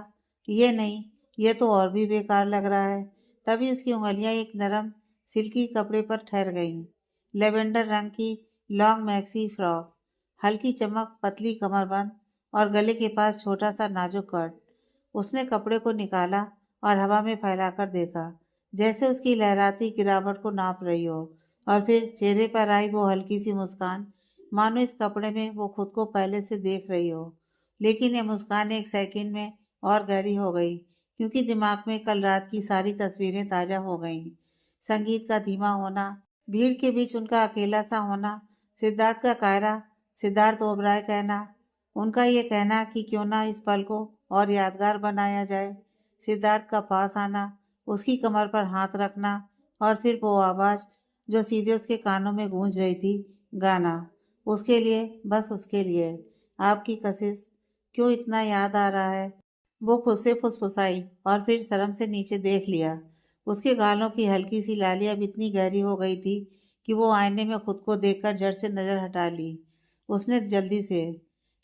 ये नहीं, ये तो और भी बेकार लग रहा है। तभी उसकी उंगलियां एक नरम सिल्की कपड़े पर ठहर गईं। लेवेंडर रंग की लॉन्ग मैक्सी फ्रॉक, हल्की चमक, पतली कमरबंद और गले के पास छोटा सा नाजुक कट। उसने कपड़े को निकाला और हवा में फैलाकर देखा, जैसे उसकी लहराती गिरावट को नाप रही हो। और फिर चेहरे पर आई वो हल्की सी मुस्कान, मानो इस कपड़े में वो खुद को पहले से देख रही हो। लेकिन ये मुस्कान एक सेकंड में और गहरी हो गई, क्योंकि दिमाग में कल रात की सारी तस्वीरें ताजा हो गईं। संगीत का धीमा होना, भीड़ के बीच उनका अकेला सा होना, सिद्धार्थ का कायरा, सिद्धार्थ ओबराय कहना, उनका ये कहना कि क्यों ना इस पल को और यादगार बनाया जाए। सिद्धार्थ का पास आना, उसकी कमर पर हाथ रखना, और फिर वो आवाज़ जो सीधे उसके कानों में गूंज रही थी, गाना। उसके लिए, बस उसके लिए। आपकी कशिश, क्यों इतना याद आ रहा है? वो खुद से फुसफुसाई और फिर शर्म से नीचे देख लिया। उसके गालों की हल्की सी लाली अब इतनी गहरी हो गई थी कि वो आईने में खुद को देखकर झट से नजर हटा ली। उसने जल्दी से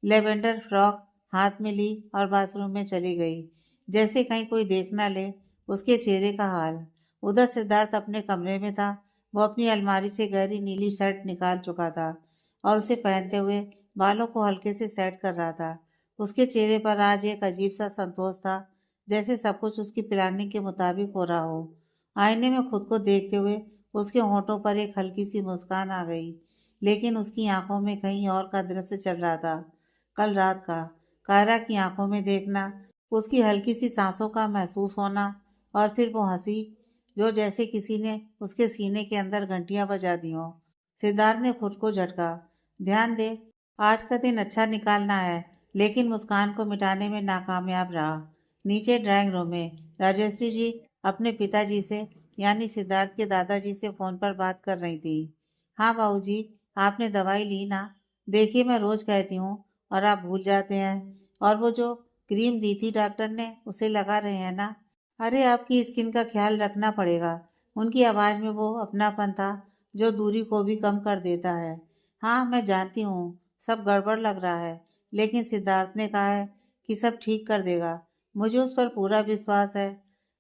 लेवेंडर फ्रॉक हाथ में ली और बाथरूम में चली गई, जैसे कहीं कोई देख ना ले उसके चेहरे का हाल। उधर सिद्धार्थ अपने कमरे में था। वो अपनी अलमारी से गहरी नीली शर्ट निकाल चुका था और उसे पहनते हुए बालों को हल्के से सेट कर रहा था। उसके चेहरे पर आज एक अजीब सा संतोष था, जैसे सब कुछ उसकी प्लानिंग के मुताबिक हो रहा हो। आईने में खुद को देखते हुए उसके होठों पर एक हल्की सी मुस्कान आ गई, लेकिन उसकी आंखों में कहीं और का दृश्य चल रहा था। कल रात का कायरा की आंखों में देखना, उसकी हल्की सी सांसों का महसूस होना, और फिर वो हंसी जो जैसे किसी ने उसके सीने के अंदर घंटियां बजा दी हों। सिद्धार्थ ने खुद को झटका। ध्यान दे, आज का दिन अच्छा निकालना है, लेकिन मुस्कान को मिटाने में नाकामयाब रहा। नीचे ड्राइंग रूम में राजश्री जी अपने पिताजी से, यानी सिद्धार्थ के दादाजी से फोन पर बात कर रही थी। हाँ बाबूजी, आपने दवाई ली ना? देखिए मैं रोज कहती हूँ और आप भूल जाते हैं। और वो जो क्रीम दी थी डॉक्टर ने उसे लगा रहे हैं ना? अरे आपकी स्किन का ख्याल रखना पड़ेगा। उनकी आवाज़ में वो अपनापन था जो दूरी को भी कम कर देता है। हाँ मैं जानती हूँ सब गड़बड़ लग रहा है, लेकिन सिद्धार्थ ने कहा है कि सब ठीक कर देगा। मुझे उस पर पूरा विश्वास है।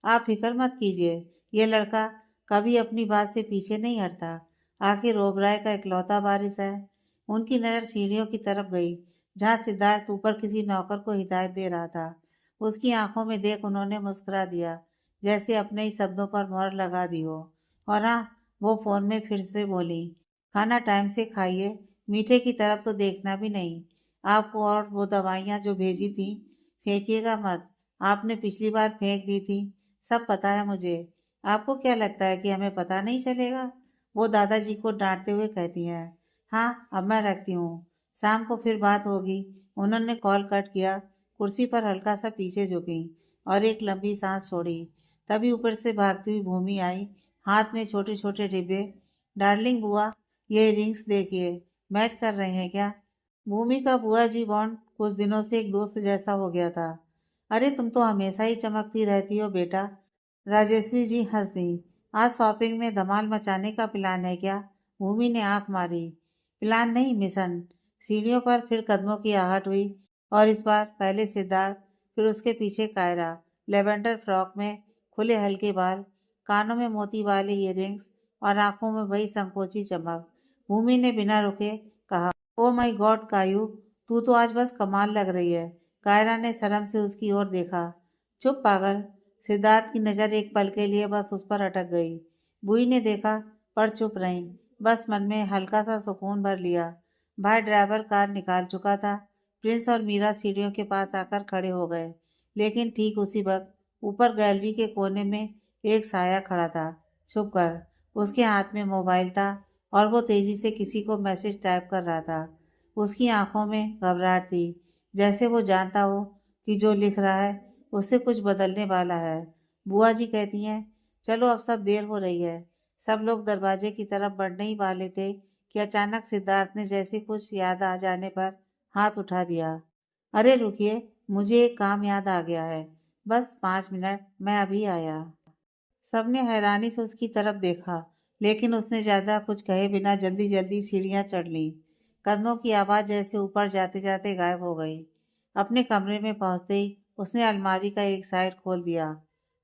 आप फिक्र मत कीजिए, ये लड़का कभी अपनी बात से पीछे नहीं हटता। आखिर ओबराय का इकलौता वारिस है। उनकी नज़र सीढ़ियों की तरफ गई जहाँ सिद्धार्थ ऊपर किसी नौकर को हिदायत दे रहा था। उसकी आंखों में देख उन्होंने मुस्कुरा दिया, जैसे अपने ही शब्दों पर मोहर लगा दी हो। और हाँ, वो फोन में फिर से बोली, खाना टाइम से खाइए, मीठे की तरफ तो देखना भी नहीं। आपको और वो दवाइयाँ जो भेजी थी फेंकिएगा मत। आपने पिछली बार फेंक दी थी। सब पता है मुझे। आपको क्या लगता है कि हमें पता नहीं चलेगा? वो दादाजी को डांटते हुए कहती हैं। हाँ अब मैं रखती हूँ, शाम को फिर बात होगी। उन्होंने कॉल कट किया। कुर्सी पर हल्का सा पीछे झुकी और एक लंबी सांस छोड़ी। तभी ऊपर से भागती हुई भूमि आई, हाथ में छोटे छोटे डिब्बे। डार्लिंग बुआ, ये रिंग्स देखिए, मैच कर रहे हैं क्या? भूमि का बुआ जी बॉन्ड कुछ दिनों से एक दोस्त जैसा हो गया था। अरे तुम तो हमेशा ही चमकती रहती हो बेटा। राजेश्वरी जी हंस दी। आज शॉपिंग में धमाल मचाने का प्लान है क्या? भूमि ने आंख मारी। प्लान नहीं, मिशन। सीढ़ियों पर फिर कदमों की आहट हुई और इस बार पहले सिद्धार्थ, फिर उसके पीछे कायरा, लेवेंडर फ्रॉक में, खुले हल्के बाल, कानों में मोती वाले ईयरिंग्स और आंखों में वही संकोची चमक। भूमि ने बिना रुके कहा, ओ माय गॉड कायू, तू तो आज बस कमाल लग रही है। कायरा ने शर्म से उसकी ओर देखा। चुप पागल। सिद्धार्थ की नज़र एक पल के लिए बस उस पर अटक गई। बुई ने देखा पर चुप रही, बस मन में हल्का सा सुकून भर लिया। भाई ड्राइवर कार निकाल चुका था। प्रिंस और मीरा सीढ़ियों के पास आकर खड़े हो गए, लेकिन ठीक उसी वक्त ऊपर गैलरी के कोने में एक साया खड़ा था। छुप कर। उसके हाथ में मोबाइल था और वो तेजी से किसी को मैसेज टाइप कर रहा था। उसकी आंखों में घबराहट थी, जैसे वो जानता हो कि जो लिख रहा है उससे कुछ बदलने वाला है। बुआ जी कहती हैं, चलो अब सब देर हो रही है। सब लोग दरवाजे की तरफ बढ़ने ही वाले थे कि अचानक सिद्धार्थ ने जैसे कुछ याद आ जाने पर हाथ उठा दिया। अरे रुकिए, मुझे एक काम याद आ गया है। बस 5 मिनट, मैं अभी आया। सबने हैरानी से उसकी तरफ देखा, लेकिन उसने ज्यादा कुछ कहे बिना जल्दी जल्दी सीढ़ियां चढ़ ली। कदमों की आवाज जैसे ऊपर जाते जाते गायब हो गई। अपने कमरे में पहुंचते ही उसने अलमारी का एक साइड खोल दिया।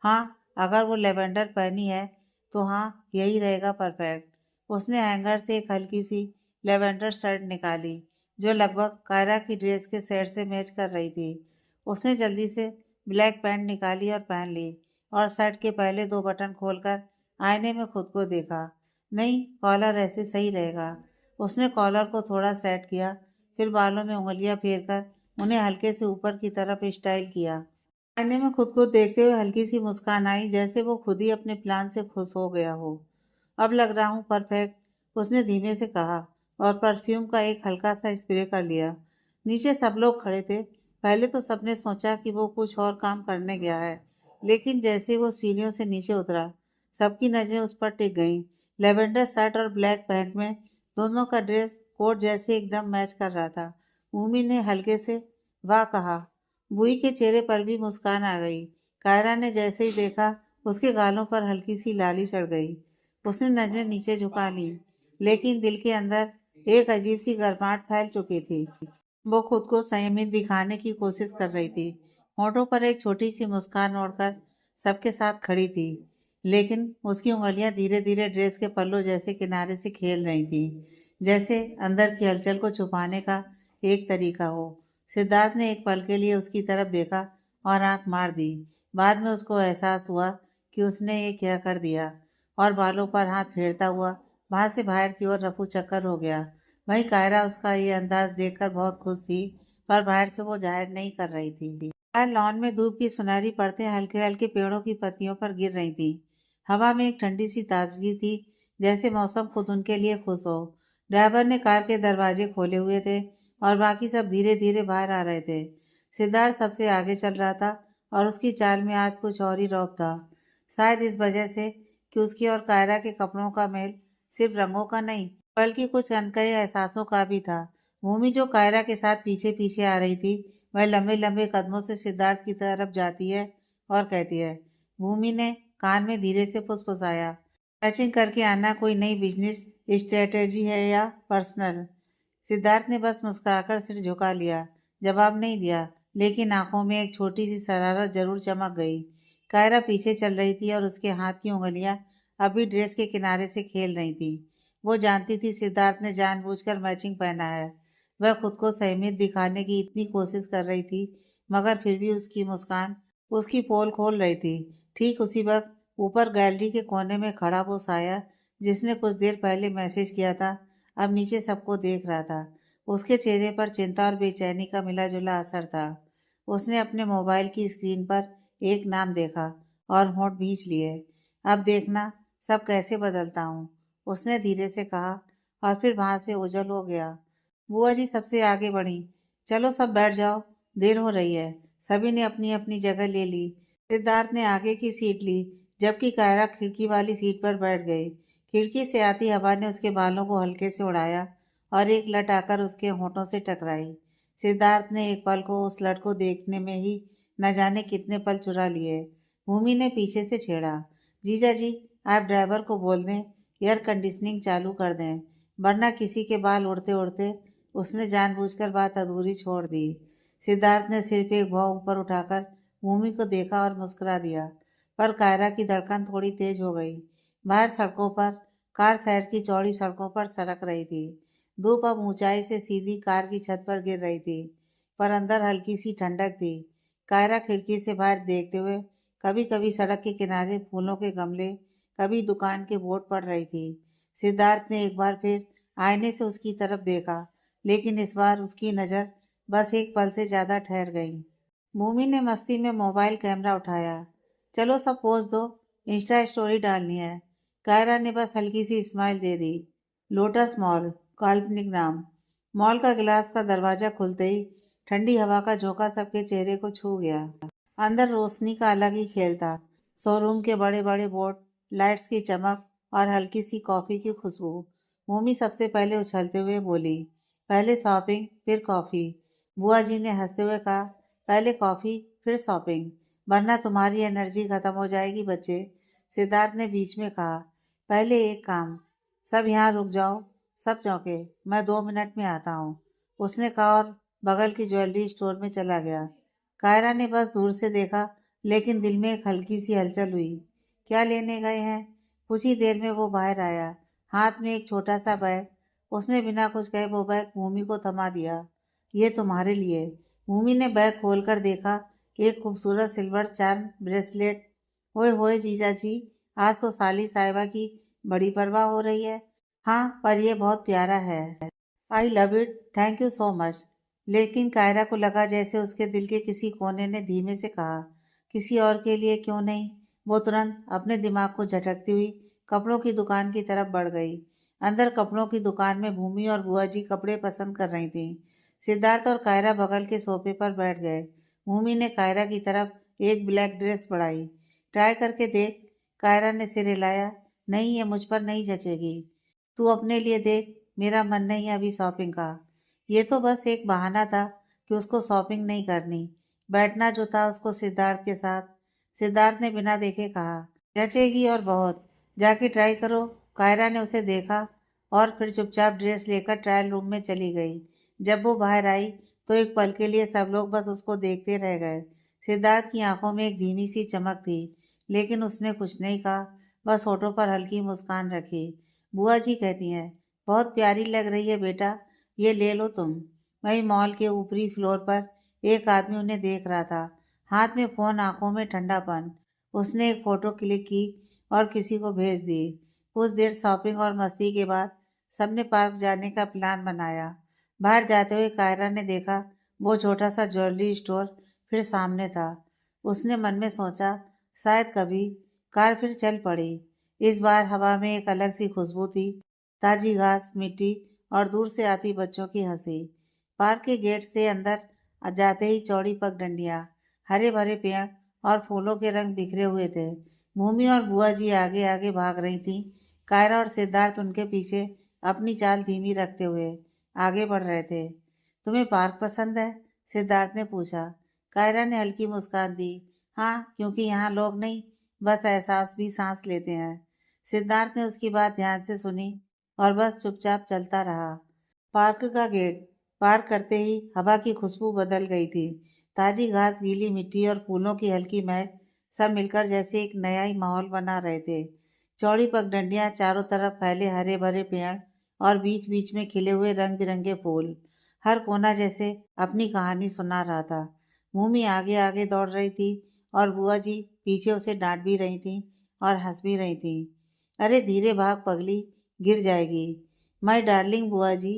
हाँ, अगर वो लेवेंडर पहनी है तो हाँ, यही रहेगा परफेक्ट। उसने हैंगर से एक हल्की सी लेवेंडर शर्ट निकाली जो लगभग कायरा की ड्रेस के सेट से मैच कर रही थी। उसने जल्दी से ब्लैक पैंट निकाली और पहन ली और शर्ट के पहले 2 बटन खोलकर आईने में खुद को देखा। नहीं, कॉलर ऐसे सही रहेगा। उसने कॉलर को थोड़ा सेट किया, फिर बालों में उंगलियां फेरकर उन्हें हल्के से ऊपर की तरफ स्टाइल किया। आईने में खुद को देखते हुए हल्की सी मुस्कान आई, जैसे वो खुद ही अपने प्लान से खुश हो गया हो। अब लग रहा हूँ परफेक्ट, उसने धीमे से कहा और परफ्यूम का एक हल्का सा स्प्रे कर लिया। नीचे सब लोग खड़े थे। पहले तो सबने सोचा कि वो कुछ और काम करने गया है, लेकिन जैसे वो सीढ़ियों से नीचे उतरा, सबकी नजरें उस पर टिक गईं। लेवेंडर शर्ट और ब्लैक पैंट में दोनों का ड्रेस कोट जैसे एकदम मैच कर रहा था। भूमि ने हल्के से वाह कहा। बुई के चेहरे पर भी मुस्कान आ गई। कायरा ने जैसे ही देखा, उसके गालों पर हल्की सी लाली चढ़ गई। उसने नजरें नीचे झुका ली, लेकिन दिल के अंदर एक अजीब सी गर्माहट फैल चुकी थी। वो खुद को संयमित दिखाने की कोशिश कर रही थी, होठों पर एक छोटी सी मुस्कान ओढ़कर सबके साथ खड़ी थी, लेकिन उसकी उंगलियां धीरे धीरे ड्रेस के पल्लू जैसे किनारे से खेल रही थी, जैसे अंदर की हलचल को छुपाने का एक तरीका हो। सिद्धार्थ ने एक पल के लिए उसकी तरफ देखा और आंख मार दी। बाद में उसको एहसास हुआ कि उसने ये क्या कर दिया, और बालों पर हाथ फेरता हुआ वहां से बाहर की ओर रफू चक्कर हो गया। वहीं कायरा उसका ये अंदाज देखकर बहुत खुश थी, पर बाहर से वो जाहिर नहीं कर रही थी। बाहर लॉन में धूप की सुनहरी परतें हल्के हल्के पेड़ों की पत्तियों पर गिर रही थी। हवा में एक ठंडी सी ताजगी थी, जैसे मौसम खुद उनके लिए खुश हो। ड्राइवर ने कार के दरवाजे खोले हुए थे और बाकी सब धीरे धीरे बाहर आ रहे थे। सिद्धार्थ सबसे आगे चल रहा था और उसकी चाल में आज कुछ और ही रौब था। शायद इस वजह से कि उसकी और कायरा के कपड़ों का मेल सिर्फ रंगों का नहीं, बल्कि कुछ अनकहे एहसासों का भी था। भूमि जो कायरा के साथ पीछे पीछे आ रही थी, वह लंबे लंबे कदमों से सिद्धार्थ की तरफ जाती है और कहती है। भूमि ने कान में धीरे से फुसफुसाया, मैचिंग करके आना कोई नई बिजनेस स्ट्रेटेजी है या पर्सनल? सिद्धार्थ ने बस मुस्कुराकर सिर झुका लिया, जवाब नहीं दिया, लेकिन आंखों में एक छोटी सी शरारत जरूर चमक गई। कायरा पीछे चल रही थी और उसके हाथ की उंगलियां अभी ड्रेस के किनारे से खेल रही थी। वो जानती थी सिद्धार्थ ने जानबूझकर मैचिंग पहना है। वह खुद को संयमित दिखाने की इतनी कोशिश कर रही थी, मगर फिर भी उसकी मुस्कान उसकी पोल खोल रही थी। ठीक उसी वक्त ऊपर गैलरी के कोने में खड़ा वो साया, जिसने कुछ देर पहले मैसेज किया था, अब नीचे सबको देख रहा था। उसके चेहरे पर चिंता और बेचैनी का मिला जुला असर था। उसने अपने मोबाइल की स्क्रीन पर एक नाम देखा और होंठ भींच लिए। अब देखना सब कैसे बदलता हूँ, उसने धीरे से कहा, और फिर वहां से ओझल हो गया। बुआ जी सबसे आगे बढ़ी। चलो सब बैठ जाओ, देर हो रही है। सभी ने अपनी अपनी जगह ले ली। सिद्धार्थ ने आगे की सीट ली, जबकि कायरा खिड़की वाली सीट पर बैठ गई। खिड़की से आती हवा ने उसके बालों को हल्के से उड़ाया और एक लट आकर उसके होठों से टकराई। सिद्धार्थ ने एक पल को उस लट को देखने में ही न जाने कितने पल चुरा लिए। भूमि ने पीछे से छेड़ा, जीजा जी आप ड्राइवर को बोल दें एयर कंडीशनिंग चालू कर दें, वरना किसी के बाल उड़ते उड़ते। उसने जानबूझकर बात अधूरी छोड़ दी। सिद्धार्थ ने सिर्फ एक भौं ऊपर उठाकर भूमि को देखा और मुस्कुरा दिया, पर कायरा की धड़कन थोड़ी तेज हो गई। बाहर सड़कों पर कार शहर की चौड़ी सड़कों पर सरक रही थी। धूप अब ऊंचाई से सीधी कार की छत पर गिर रही थी, पर अंदर हल्की सी ठंडक थी। कायरा खिड़की से बाहर देखते हुए कभी कभी सड़क के किनारे फूलों के गमले, कभी दुकान के बोर्ड पढ़ रही थी। सिद्धार्थ ने एक बार फिर आईने से उसकी तरफ देखा, लेकिन इस बार उसकी नज़र बस एक पल से ज्यादा ठहर गई। भूमि ने मस्ती में मोबाइल कैमरा उठाया। चलो सब पोज दो, इंस्टा स्टोरी डालनी है। कायरा ने बस हल्की सी स्माइल दे दी। लोटस मॉल, काल्पनिक नाम। मॉल का गिलास का दरवाजा खुलते ही ठंडी हवा का झोंका सबके चेहरे को छू गया। अंदर रोशनी का अलग ही खेल था। शोरूम के बड़े बड़े बोर्ड, लाइट्स की चमक और हल्की सी कॉफी की खुशबू। भूमि सबसे पहले उछलते हुए बोली, पहले शॉपिंग फिर कॉफी। बुआ जी ने हंसते हुए कहा, पहले कॉफी फिर शॉपिंग, वरना तुम्हारी एनर्जी खत्म हो जाएगी बच्चे। सिद्धार्थ ने बीच में कहा, पहले एक काम, सब यहाँ रुक जाओ। सब चौंके। मैं 2 मिनट में आता हूँ, उसने कहा और बगल की ज्वेलरी स्टोर में चला गया। कायरा ने बस दूर से देखा, लेकिन दिल में एक हल्की सी हलचल हुई। क्या लेने गए हैं? कुछ ही देर में वो बाहर आया, हाथ में एक छोटा सा बैग। उसने बिना कुछ कहे वो बैग भूमि को थमा दिया। ये तुम्हारे लिए। भूमि ने बैग खोलकर देखा, एक खूबसूरत सिल्वर चार्म ब्रेसलेट। ओए होए जीजा जी, आज तो साली साहिबा की बड़ी परवाह हो रही है। हाँ, पर यह बहुत प्यारा है। I love it, thank you so much. लेकिन कायरा को लगा जैसे उसके दिल के किसी कोने ने धीमे से कहा, किसी और के लिए क्यों नहीं। वो तुरंत अपने दिमाग को झटकती हुई कपड़ों की दुकान की तरफ बढ़ गई। अंदर कपड़ों की दुकान में भूमि और बुआ जी कपड़े पसंद कर रही थीं। सिद्धार्थ और कायरा बगल के सोफे पर बैठ गए। भूमि ने कायरा की तरफ एक ब्लैक ड्रेस बढ़ाई। ट्राई करके देख। कायरा ने सिर हिलाया, नहीं ये मुझ पर नहीं जचेगी। तू अपने लिए देख, मेरा मन नहीं है अभी शॉपिंग का। ये तो बस एक बहाना था कि उसको शॉपिंग नहीं करनी। बैठना जो था उसको सिद्धार्थ के साथ। सिद्धार्थ ने बिना देखे कहा, जचेगी और बहुत, जाके ट्राई करो। कायरा ने उसे देखा और फिर चुपचाप ड्रेस लेकर ट्रायल रूम में चली गई। जब वो बाहर आई तो एक पल के लिए सब लोग बस उसको देखते रह गए। सिद्धार्थ की आंखों में एक धीमी सी चमक थी, लेकिन उसने कुछ नहीं कहा, बस होठों पर हल्की मुस्कान रखी। बुआ जी कहती हैं, बहुत प्यारी लग रही है बेटा, ये ले लो तुम। वहीं मॉल के ऊपरी फ्लोर पर एक आदमी उन्हें देख रहा था, हाथ में फोन, आंखों में ठंडापन। उसने एक फोटो क्लिक की और किसी को भेज दी। कुछ देर शॉपिंग और मस्ती के बाद सबने पार्क जाने का प्लान बनाया। बाहर जाते हुए कायरा ने देखा वो छोटा सा ज्वेलरी स्टोर फिर सामने था। उसने मन में सोचा, शायद कभी। कार फिर चल पड़ी। इस बार हवा में एक अलग सी खुशबू थी, ताजी घास, मिट्टी और दूर से आती बच्चों की हंसी। पार्क के गेट से अंदर जाते ही चौड़ी पगडंडियां, हरे भरे पेड़ और फूलों के रंग बिखरे हुए थे। भूमि और बुआ जी आगे आगे भाग रही थीं, कायरा और सिद्धार्थ उनके पीछे अपनी चाल धीमी रखते हुए। आगे बढ़ रहे थे। तुम्हें पार्क पसंद है? सिद्धार्थ ने पूछा। कायरा ने हल्की मुस्कान दी। हाँ, क्योंकि यहाँ लोग नहीं, बस एहसास भी सांस लेते हैं। सिद्धार्थ ने उसकी बात ध्यान से सुनी और बस चुपचाप चलता रहा। पार्क का गेट पार करते ही हवा की खुशबू बदल गई थी। ताजी घास, गीली मिट्टी और फूलों की हल्की महक सब मिलकर जैसे एक नया ही माहौल बना रहे थे। चौड़ी पगडंडियां, चारों तरफ फैले हरे भरे पेड़ और बीच बीच में खिले हुए रंग बिरंगे फूल, हर कोना जैसे अपनी कहानी सुना रहा था। भूमि आगे आगे दौड़ रही थी और बुआ जी पीछे उसे डांट भी रही थी और हंस भी रही थी। अरे धीरे भाग पगली, गिर जाएगी। माय डार्लिंग बुआ जी,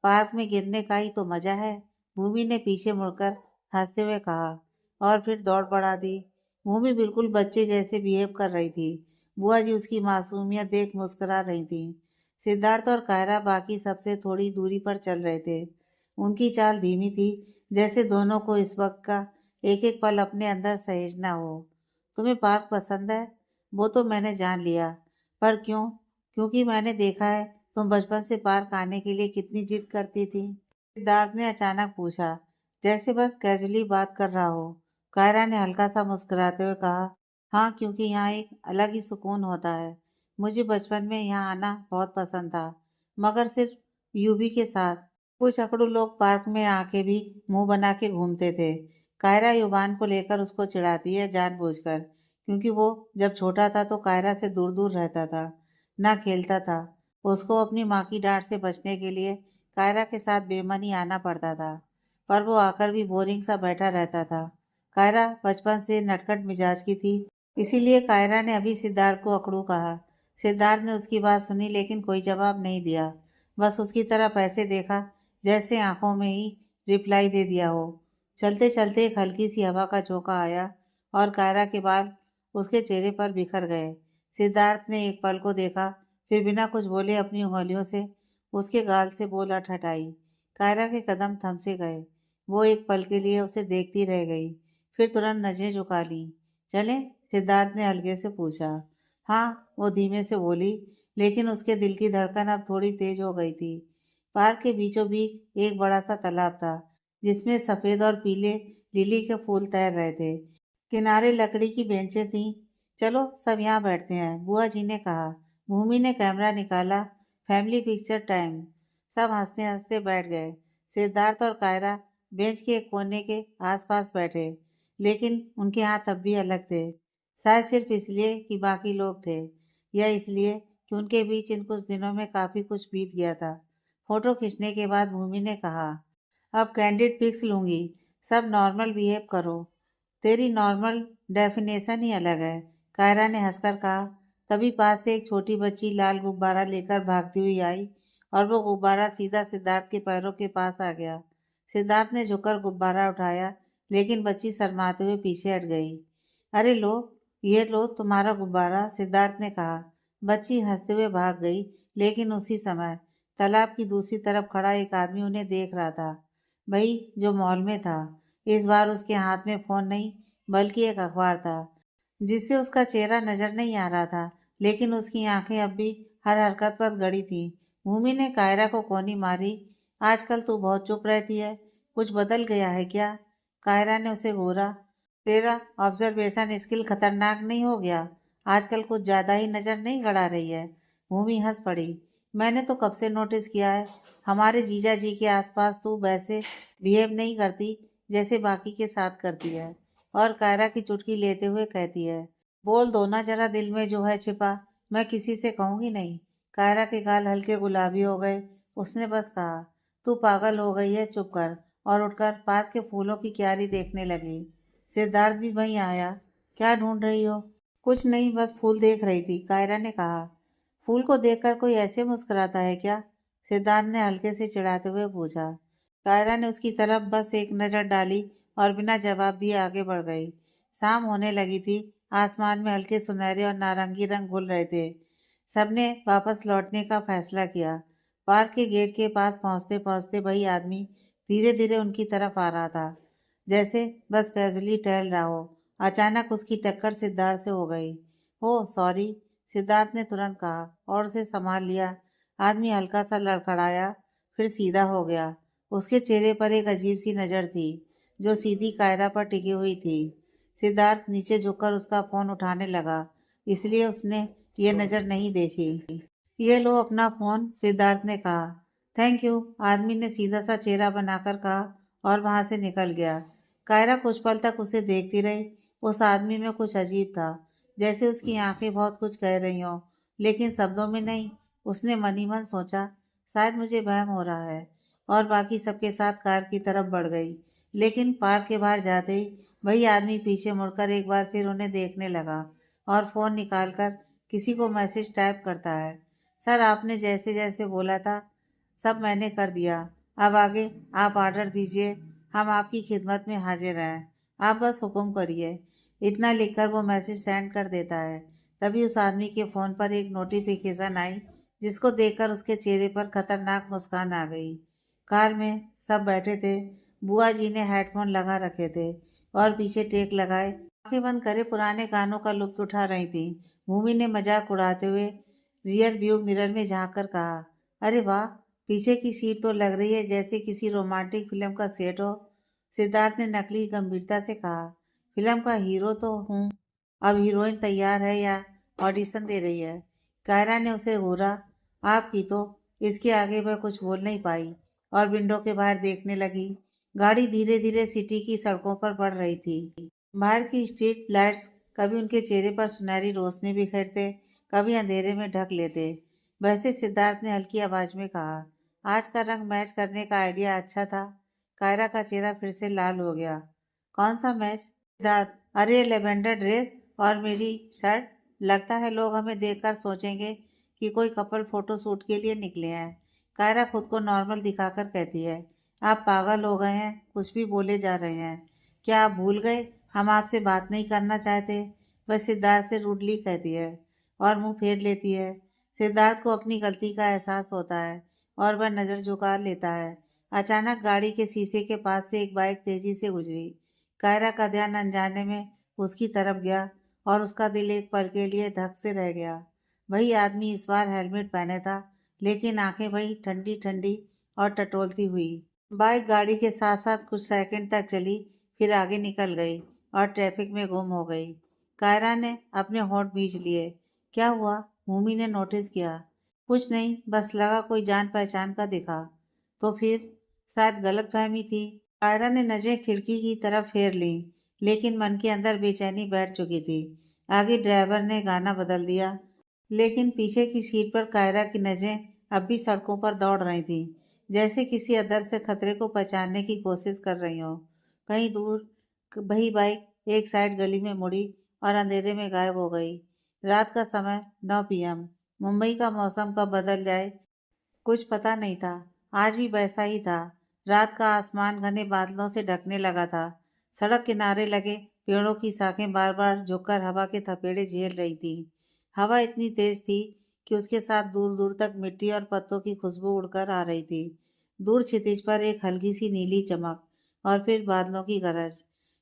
पार्क में गिरने का ही तो मजा है, भूमि ने पीछे मुड़कर हंसते हुए कहा और फिर दौड़ बढ़ा दी। भूमि बिल्कुल बच्चे जैसे बिहेव कर रही थी। बुआ जी उसकी मासूमियत देख मुस्कुरा रही थी। सिद्धार्थ और कायरा बाकी सबसे थोड़ी दूरी पर चल रहे थे। उनकी चाल धीमी थी, जैसे दोनों को इस वक्त का एक एक पल अपने अंदर सहेजना हो। तुम्हें पार्क पसंद है? वो तो मैंने जान लिया, पर क्यों? क्योंकि मैंने देखा है तुम बचपन से पार्क आने के लिए कितनी जिद करती थी। सिद्धार्थ ने अचानक पूछा, जैसे बस कैजुअली बात कर रहा हो। कायरा ने हल्का सा मुस्कुराते हुए कहा, हाँ, क्योंकि यहाँ एक अलग ही सुकून होता है। मुझे बचपन में यहाँ आना बहुत पसंद था, मगर सिर्फ यूबी के साथ। कुछ अकड़ू लोग पार्क में आके भी मुंह बना के घूमते थे। कायरा युवान को लेकर उसको चिढ़ाती है जानबूझकर, क्योंकि वो जब छोटा था तो कायरा से दूर दूर रहता था, ना खेलता था। उसको अपनी माँ की डांट से बचने के लिए कायरा के साथ बेमनी आना पड़ता था, पर वो आकर भी बोरिंग सा बैठा रहता था। कायरा बचपन से नटखट मिजाज की थी, इसीलिए कायरा ने अभी सिद्धार्थ को अकड़ू कहा। सिद्धार्थ ने उसकी बात सुनी लेकिन कोई जवाब नहीं दिया, बस उसकी तरफ ऐसे देखा जैसे आंखों में ही रिप्लाई दे दिया हो। चलते चलते एक हल्की सी हवा का झोंका आया और कायरा के बाल उसके चेहरे पर बिखर गए। सिद्धार्थ ने एक पल को देखा, फिर बिना कुछ बोले अपनी उंगलियों से उसके गाल से बोल हटाई। कायरा के कदम थम से गए। वो एक पल के लिए उसे देखती रह गई, फिर तुरंत नजरें झुका ली। चले? सिद्धार्थ ने हल्के से पूछा। हाँ, वो धीमे से बोली, लेकिन उसके दिल की धड़कन अब थोड़ी तेज हो गई थी। पार्क के बीचों बीच एक बड़ा सा तालाब था, जिसमें सफेद और पीले लिली के फूल तैर रहे थे। किनारे लकड़ी की बेंचें थीं। चलो सब यहाँ बैठते हैं, बुआ जी ने कहा। भूमि ने कैमरा निकाला। Family picture time. सब हंसते हंसते बैठ गए। सिद्धार्थ और कायरा बेंच के एक कोने के आसपास बैठे, लेकिन उनके हाथ अब भी अलग थे। शायद सिर्फ इसलिए कि बाकी लोग थे, या इसलिए कि उनके बीच इन कुछ दिनों में काफी कुछ बीत गया था। फोटो खींचने के बाद भूमि ने कहा, अब कैंडिड पिक्स लूंगी, सब नॉर्मल बिहेव करो। तेरी नॉर्मल डेफिनेशन ही अलग है, कायरा ने हंसकर कहा। तभी पास से एक छोटी बच्ची लाल गुब्बारा लेकर भागती हुई आई और वो गुब्बारा सीधा सिद्धार्थ के पैरों के पास आ गया। सिद्धार्थ ने झुककर गुब्बारा उठाया, लेकिन बच्ची शर्माते हुए पीछे हट गई। अरे लो, ये लो तुम्हारा गुब्बारा, सिद्धार्थ ने कहा। बच्ची हंसते हुए भाग गई, लेकिन उसी समय तालाब की दूसरी तरफ खड़ा एक आदमी उन्हें देख रहा था, भाई जो मॉल में था। इस बार उसके हाथ में फोन नहीं, बल्कि एक अखबार था, जिससे उसका चेहरा नजर नहीं आ रहा था, लेकिन उसकी आंखें अब भी हर हरकत पर गड़ी थी। भूमि ने कायरा को कोनी मारी। आजकल तू बहुत चुप रहती है, कुछ बदल गया है क्या? कायरा ने उसे घूरा। तेरा ऑब्जर्वेशन स्किल खतरनाक नहीं हो गया? आजकल कुछ ज्यादा ही नजर नहीं गड़ा रही है? भूमि हंस पड़ी। मैंने तो कब से नोटिस किया है, हमारे जीजा जी के आसपास तू वैसे बिहेव नहीं करती जैसे बाकी के साथ करती है। और कायरा की चुटकी लेते हुए कहती है, बोल दो ना जरा दिल में जो है छिपा, मैं किसी से कहूंगी नहीं। कायरा के गाल हल्के गुलाबी हो गए। उसने बस कहा, तू पागल हो गई है, चुप कर। और उठकर पास के फूलों की क्यारी देखने लगी। सिद्धार्थ भी वहीं आया। क्या ढूंढ रही हो? कुछ नहीं, बस फूल देख रही थी, कायरा ने कहा। फूल को देखकर कोई ऐसे मुस्कुराता है क्या? सिद्धार्थ ने हल्के से चिढ़ाते हुए पूछा। कायरा ने उसकी तरफ बस एक नजर डाली और बिना जवाब दिए आगे बढ़ गई। शाम होने लगी थी। आसमान में हल्के सुनहरे और नारंगी रंग घुल रहे थे। सबने वापस लौटने का फैसला किया। पार्क के गेट के पास पहुंचते पहुंचते वही आदमी धीरे धीरे उनकी तरफ आ रहा था, जैसे बस कैजुअली टहल रहा हो। अचानक उसकी टक्कर सिद्धार्थ से हो गई। ओह सॉरी, सिद्धार्थ ने तुरंत कहा और उसे संभाल लिया। आदमी हल्का सा लड़खड़ाया, फिर सीधा हो गया। उसके चेहरे पर एक अजीब सी नज़र थी जो सीधी कायरा पर टिकी हुई थी। सिद्धार्थ नीचे झुककर उसका फोन उठाने लगा, इसलिए उसने ये नज़र नहीं देखी। ये लो अपना फोन, सिद्धार्थ ने कहा। थैंक यू, आदमी ने सीधा सा चेहरा बनाकर कहा और वहां से निकल गया। कायरा कुछ पल तक उसे देखती रही। उस आदमी में कुछ अजीब था, जैसे उसकी आंखें बहुत कुछ कह रही हों, लेकिन शब्दों में नहीं। उसने मन ही मन सोचा, शायद मुझे वहम हो रहा है, और बाकी सबके साथ कार की तरफ बढ़ गई। लेकिन पार्क के बाहर जाते ही वही आदमी पीछे मुड़कर एक बार फिर उन्हें देखने लगा और फोन निकालकर किसी को मैसेज टाइप करता है। सर, आपने जैसे जैसे बोला था सब मैंने कर दिया। अब आगे आप ऑर्डर दीजिए, हम आपकी खिदमत में हाजिर हैं। आप बस हुक्म करिए। इतना लिखकर वो मैसेज सेंड कर देता है। तभी उस आदमी के फ़ोन पर एक नोटिफिकेशन आई, जिसको देखकर उसके चेहरे पर खतरनाक मुस्कान आ गई। कार में सब बैठे थे। बुआ जी ने हेडफोन लगा रखे थे और पीछे टेक लगाए आंखें बंद करे पुराने गानों का लुत्फ उठा रही थी। भूमि ने मजाक उड़ाते हुए रियर व्यू मिरर में झांक कर कहा, अरे वाह, पीछे की सीट तो लग रही है जैसे किसी रोमांटिक फिल्म का सेट हो। सिद्धार्थ ने नकली गंभीरता से कहा, फिल्म का हीरो तो हूँ, अब हीरोइन तैयार है या ऑडिशन दे रही है। कायरा ने उसे घूरा। आपकी तो। इसके आगे वह कुछ बोल नहीं पाई और विंडो के बाहर देखने लगी। गाड़ी धीरे धीरे सिटी की सड़कों पर बढ़ रही थी। बाहर की स्ट्रीट लाइट्स कभी उनके चेहरे पर सुनहरी रोशनी बिखेरते, कभी अंधेरे में ढक लेते। वैसे सिद्धार्थ ने हल्की आवाज में कहा, आज का रंग मैच करने का आइडिया अच्छा था। कायरा का चेहरा फिर से लाल हो गया। कौन सा मैच? सिद्धार्थ, अरे लेवेंडर ड्रेस और मेरी शर्ट। लगता है लोग हमें देखकर सोचेंगे कि कोई कपल फोटो शूट के लिए निकले हैं। कायरा खुद को नॉर्मल दिखाकर कहती है, आप पागल हो गए हैं, कुछ भी बोले जा रहे हैं। क्या आप भूल गए हम आपसे बात नहीं करना चाहते? वह सिद्धार्थ से रूडली कहती है और मुंह फेर लेती है। सिद्धार्थ को अपनी गलती का एहसास होता है और वह नज़र झुका लेता है। अचानक गाड़ी के शीशे के पास से एक बाइक तेजी से गुजरी। कायरा का ध्यान अनजाने में उसकी तरफ गया और उसका दिल एक पल के लिए धक से रह गया। वही आदमी इस बार हेलमेट पहने था, लेकिन आंखें वही ठंडी ठंडी और टटोलती हुई। बाइक गाड़ी के साथ साथ कुछ सेकंड तक चली, फिर आगे निकल गई और ट्रैफिक में गुम हो गई। कायरा ने अपने होंठ भींच लिए। क्या हुआ? भूमि ने नोटिस किया। कुछ नहीं, बस लगा कोई जान पहचान का दिखा। तो फिर शायद गलतफहमी थी। कायरा ने नजरें खिड़की की तरफ फेर ली, लेकिन मन के अंदर बेचैनी बैठ चुकी थी। आगे ड्राइवर ने गाना बदल दिया, लेकिन पीछे की सीट पर कायरा की नजरें अब भी सड़कों पर दौड़ रही थीं, जैसे किसी अदृश्य खतरे को पहचानने की कोशिश कर रही हो। कहीं दूर वही बाइक एक साइड गली में मुड़ी और अंधेरे में गायब हो गई। रात का समय 9 पीएम। मुंबई का मौसम कब बदल जाए कुछ पता नहीं था। आज भी वैसा ही था। रात का आसमान घने बादलों से ढकने लगा था। सड़क किनारे लगे पेड़ों की शाखें बार बार झुककर हवा के थपेड़े झेल रही थी। हवा इतनी तेज थी कि उसके साथ दूर दूर तक मिट्टी और पत्तों की खुशबू उड़कर आ रही थी। दूर क्षितिज पर एक हल्की सी नीली चमक और फिर बादलों की गरज।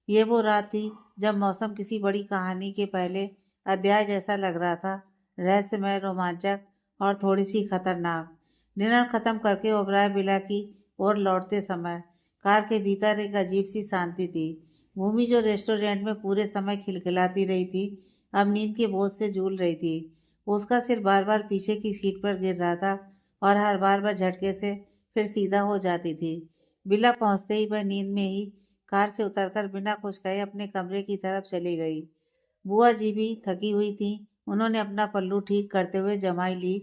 ये वो रात थी जब मौसम किसी बड़ी कहानी के पहले अध्याय जैसा लग रहा था, रहस्यमय, रोमांचक और थोड़ी सी खतरनाक। डिनर खत्म करके ओबराय विला की ओर लौटते समय कार के भीतर एक अजीब सी शांति थी। भूमि, जो रेस्टोरेंट में पूरे समय खिलखिलाती रही थी, अब नींद के बोझ से झूल रही थी। उसका सिर बार बार पीछे की सीट पर गिर रहा था और हर बार वह झटके से फिर सीधा हो जाती थी। विला पहुंचते ही वह नींद में ही कार से उतरकर बिना कुछ कहे अपने कमरे की तरफ चली गई। बुआ जी भी थकी हुई थी। उन्होंने अपना पल्लू ठीक करते हुए जमाई ली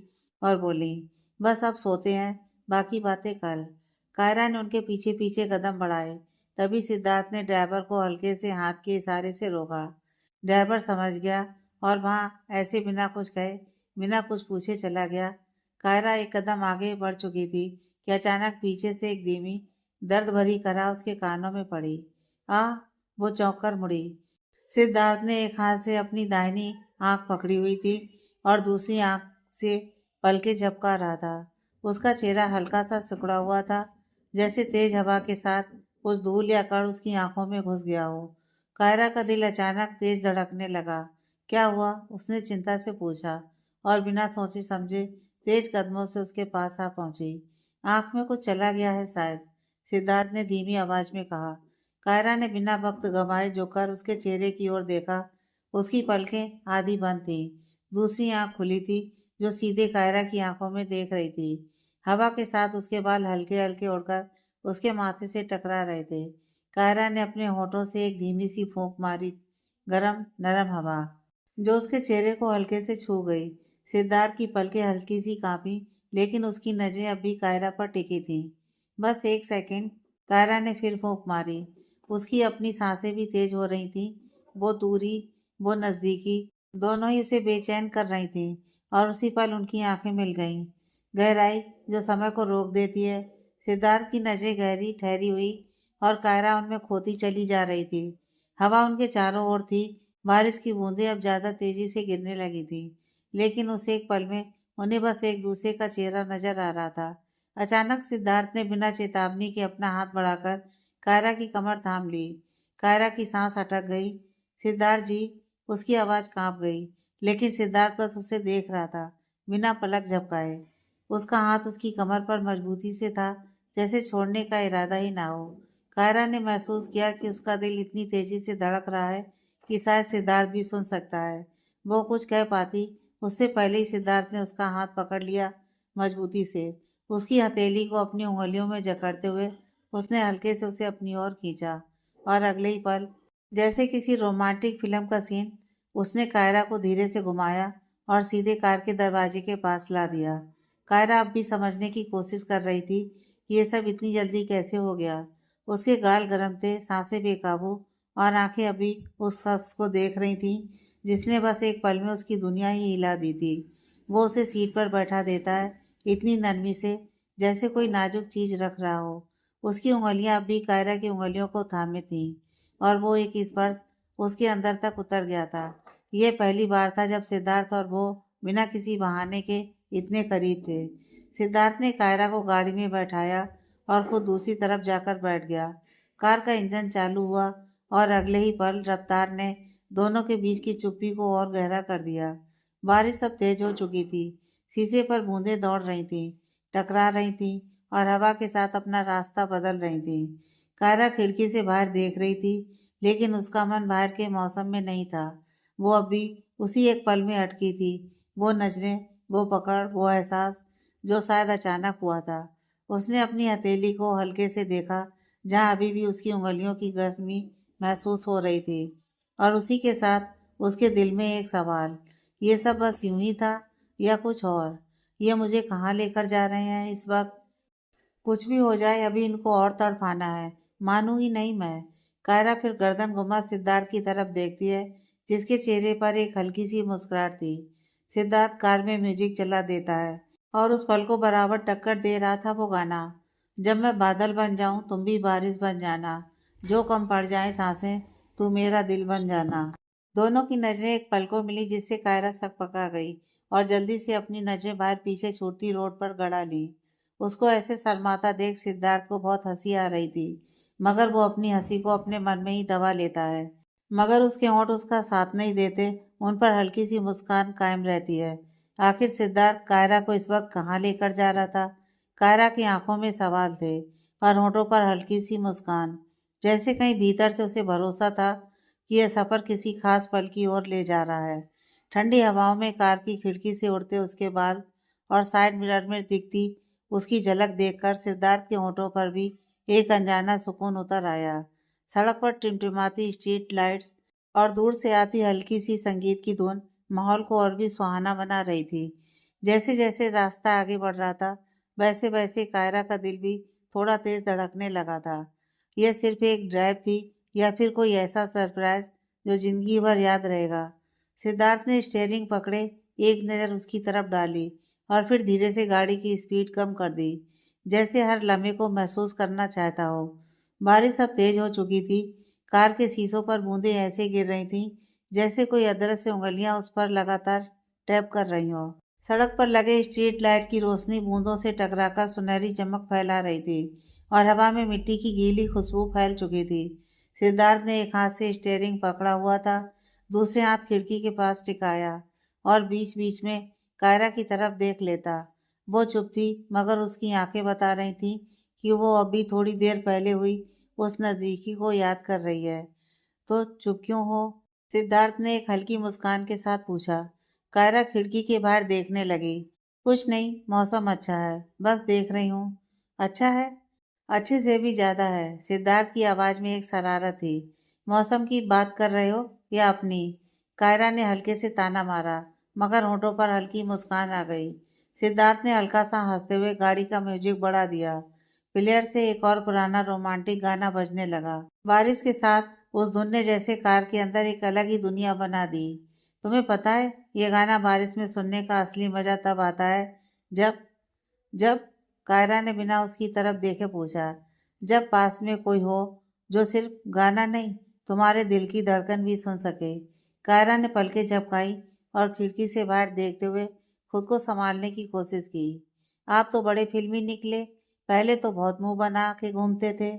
और बोली, बस अब सोते हैं, बाकी बातें कल। कायरा ने उनके पीछे पीछे कदम बढ़ाए। तभी सिद्धार्थ ने ड्राइवर को हल्के से हाथ के इशारे से रोका। ड्राइवर समझ गया और वहां ऐसे बिना कुछ कहे, बिना कुछ पूछे चला गया। कायरा एक कदम आगे बढ़ चुकी थी कि अचानक पीछे से एक धीमी दर्द भरी कराह उसके कानों में पड़ी। आ वो चौंक कर मुड़ी। सिद्धार्थ ने एक हाथ से अपनी दाहिनी आंख पकड़ी हुई थी और दूसरी आंख से पलके झपका रहा था। उसका चेहरा हल्का सा सिकुड़ा हुआ था, जैसे तेज हवा के साथ कुछ धूल या कण उसकी आंखों में घुस गया हो। कायरा का दिल अचानक तेज धड़कने लगा। क्या हुआ? उसने चिंता से पूछा और बिना सोचे समझे तेज कदमों से उसके पास आ पहुंची। आंख में कुछ चला गया है शायद, सिद्धार्थ ने धीमी आवाज में कहा। कायरा ने बिना वक्त गंवाए झुककर उसके चेहरे की ओर देखा। उसकी पलकें आधी बंद थी, दूसरी आंख खुली थी, जो सीधे कायरा की आंखों में देख रही थी। हवा के साथ उसके बाल हल्के हल्के उड़कर उसके माथे से टकरा रहे थे। कायरा ने अपने होठों से एक धीमी सी फूंक मारी, गरम नरम हवा जो उसके चेहरे को हल्के से छू गई। सिद्धार्थ की पलकें हल्की सी कांपी, लेकिन उसकी नजरें अब भी कायरा पर टिकी थीं। बस एक सेकंड, कायरा ने फिर फूंक मारी। उसकी अपनी सांसें भी तेज हो रही थीं। वो दूरी, वो नजदीकी, दोनों ही उसे बेचैन कर रही थीं। और उसी पल उनकी आंखें मिल गईं। गहराई जो समय को रोक देती है। सिद्धार्थ की नजरें गहरी ठहरी हुई और कायरा उनमें खोती चली जा रही थी। हवा उनके चारों ओर थी। बारिश की बूंदें अब ज्यादा तेजी से गिरने लगी थी, लेकिन उस एक पल में उन्हें बस एक दूसरे का चेहरा नजर आ रहा था। अचानक सिद्धार्थ ने बिना चेतावनी के अपना हाथ बढ़ाकर कायरा की कमर थाम ली। कायरा की सांस अटक गई। सिद्धार्थ जी, उसकी आवाज कांप गई, लेकिन सिद्धार्थ बस उसे देख रहा था, बिना पलक झपकाए। उसका हाथ उसकी कमर पर मजबूती से था, जैसे छोड़ने का इरादा ही ना हो। कायरा ने महसूस किया कि उसका दिल इतनी तेजी से धड़क रहा है कि शायद सिद्धार्थ भी सुन सकता है। वो कुछ कह पाती उससे पहले ही सिद्धार्थ ने उसका हाथ पकड़ लिया मजबूती से। उसकी हथेली को अपनी उंगलियों में जकड़ते हुए उसने हल्के से उसे अपनी ओर खींचा, और अगले ही पल, जैसे किसी रोमांटिक फिल्म का सीन, उसने कायरा को धीरे से घुमाया और सीधे कार के दरवाजे के पास ला दिया। कायरा अब भी समझने की कोशिश कर रही थी कि ये सब इतनी जल्दी कैसे हो गया। उसके गाल गर्म थे, सांसें बेकाबू, और आंखें अभी उस शख्स को देख रही थीं जिसने बस एक पल में उसकी दुनिया ही हिला दी थी। वो उसे सीट पर बैठा देता है, इतनी नरमी से, जैसे कोई नाजुक चीज रख रहा हो। उसकी उंगलियां अब भी कायरा की उंगलियों को थामे थीं, और वो एक स्पर्श उसके अंदर तक उतर गया था। ये पहली बार था जब सिद्धार्थ और वो बिना किसी बहाने के इतने करीब थे। सिद्धार्थ ने कायरा को गाड़ी में बैठाया और खुद दूसरी तरफ जाकर बैठ गया। कार का इंजन चालू हुआ और अगले ही पल रफ्तार ने दोनों के बीच की चुप्पी को और गहरा कर दिया। बारिश अब तेज हो चुकी थी। शीशे पर बूंदें दौड़ रही थीं, टकरा रही थीं, और हवा के साथ अपना रास्ता बदल रही थीं। कायरा खिड़की से बाहर देख रही थी, लेकिन उसका मन बाहर के मौसम में नहीं था। वो अभी उसी एक पल में अटकी थी। वो नजरें, वो पकड़, वो एहसास जो शायद अचानक हुआ था। उसने अपनी हथेली को हल्के से देखा, जहां अभी भी उसकी उंगलियों की गर्मी महसूस हो रही थी। और उसी के साथ उसके दिल में एक सवाल, ये सब बस यूं ही था या कुछ और? ये मुझे कहाँ लेकर जा रहे हैं इस वक्त? कुछ भी हो जाए, अभी इनको और तड़पाना है। मानूंगी नहीं मैं। कायरा फिर गर्दन घुमा सिद्धार्थ की तरफ देखती है, जिसके चेहरे पर एक हल्की सी मुस्कुराहट थी। सिद्धार्थ कार में म्यूजिक चला देता है, और उस पल को बराबर टक्कर दे रहा था वो गाना, जब मैं बादल बन जाऊं तुम भी बारिश बन जाना, जो कम पड़ जाए सांसें तू मेरा दिल बन जाना। दोनों की नजरें एक पल को मिली, जिससे कायरा सकपका गई और जल्दी से अपनी नजरें बाहर पीछे छूटती रोड पर गड़ा ली। उसको ऐसे शर्माता देख सिद्धार्थ को बहुत हंसी आ रही थी, मगर वो अपनी हंसी को अपने मन में ही दबा लेता है। मगर उसके होंठ उसका साथ नहीं देते, उन पर हल्की सी मुस्कान कायम रहती है। आखिर सिद्धार्थ कायरा को इस वक्त कहाँ लेकर जा रहा था? कायरा की आंखों में सवाल थे, और होंठों पर हल्की सी मुस्कान, जैसे कहीं भीतर से उसे भरोसा था कि यह सफर किसी खास पल की ओर ले जा रहा है। ठंडी हवाओं में कार की खिड़की से उड़ते उसके बाल और साइड मिरर में दिखती उसकी झलक देखकर सिद्धार्थ के होठों पर भी एक अनजाना सुकून उतर आया। सड़क पर टिमटिमाती स्ट्रीट लाइट्स और दूर से आती हल्की सी संगीत की धुन माहौल को और भी सुहाना बना रही थी। जैसे जैसे रास्ता आगे बढ़ रहा था, वैसे वैसे कायरा का दिल भी थोड़ा तेज धड़कने लगा था। यह सिर्फ एक ड्राइव थी, या फिर कोई ऐसा सरप्राइज जो जिंदगी भर याद रहेगा? सिद्धार्थ ने स्टीयरिंग पकड़े, एक नज़र उसकी तरफ डाली, और फिर धीरे से गाड़ी की स्पीड कम कर दी, जैसे हर लम्हे को महसूस करना चाहता हो। बारिश अब तेज हो चुकी थी। कार के शीशों पर बूंदें ऐसे गिर रही थीं जैसे कोई अदृश्य उंगलियां उस पर लगातार टैप कर रही हो। सड़क पर लगे स्ट्रीट लाइट की रोशनी बूंदों से टकराकर सुनहरी चमक फैला रही थी, और हवा में मिट्टी की गीली खुशबू फैल चुकी थी। सिद्धार्थ ने एक हाथ से स्टीयरिंग पकड़ा हुआ था, दूसरे हाथ खिड़की के पास टिकाया, और बीच बीच में कायरा की तरफ देख लेता। वो चुप थी, मगर उसकी आंखें बता रही थी कि वो अभी थोड़ी देर पहले हुई उस नज़दीकी को याद कर रही है। तो चुप क्यों हो? सिद्धार्थ ने एक हल्की मुस्कान के साथ पूछा। कायरा खिड़की के बाहर देखने लगी। कुछ नहीं, मौसम अच्छा है, बस देख रही हूँ। अच्छा है? अच्छे से भी ज्यादा है। सिद्धार्थ की आवाज में एक शरारत थी। मौसम की बात कर रहे हो या अपनी? कायरा ने हल्के से ताना मारा, मगर होठों पर हल्की मुस्कान आ गई। सिद्धार्थ ने हल्का सा हंसते हुए गाड़ी का म्यूजिक बढ़ा दिया। प्लेयर से एक और पुराना रोमांटिक गाना बजने लगा। बारिश के साथ उस धुन ने जैसे कार के अंदर एक अलग ही दुनिया बना दी। तुम्हें पता है, ये गाना बारिश में सुनने का असली मजा तब आता है जब जब कायरा ने बिना उसकी तरफ देखे पूछा। जब पास में कोई हो जो सिर्फ गाना नहीं, तुम्हारे दिल की धड़कन भी सुन सके। कायरा ने पलकें झपकाई और खिड़की से बाहर देखते हुए खुद को संभालने की कोशिश की। आप तो बड़े फिल्मी निकले। पहले तो बहुत मुंह बना के घूमते थे।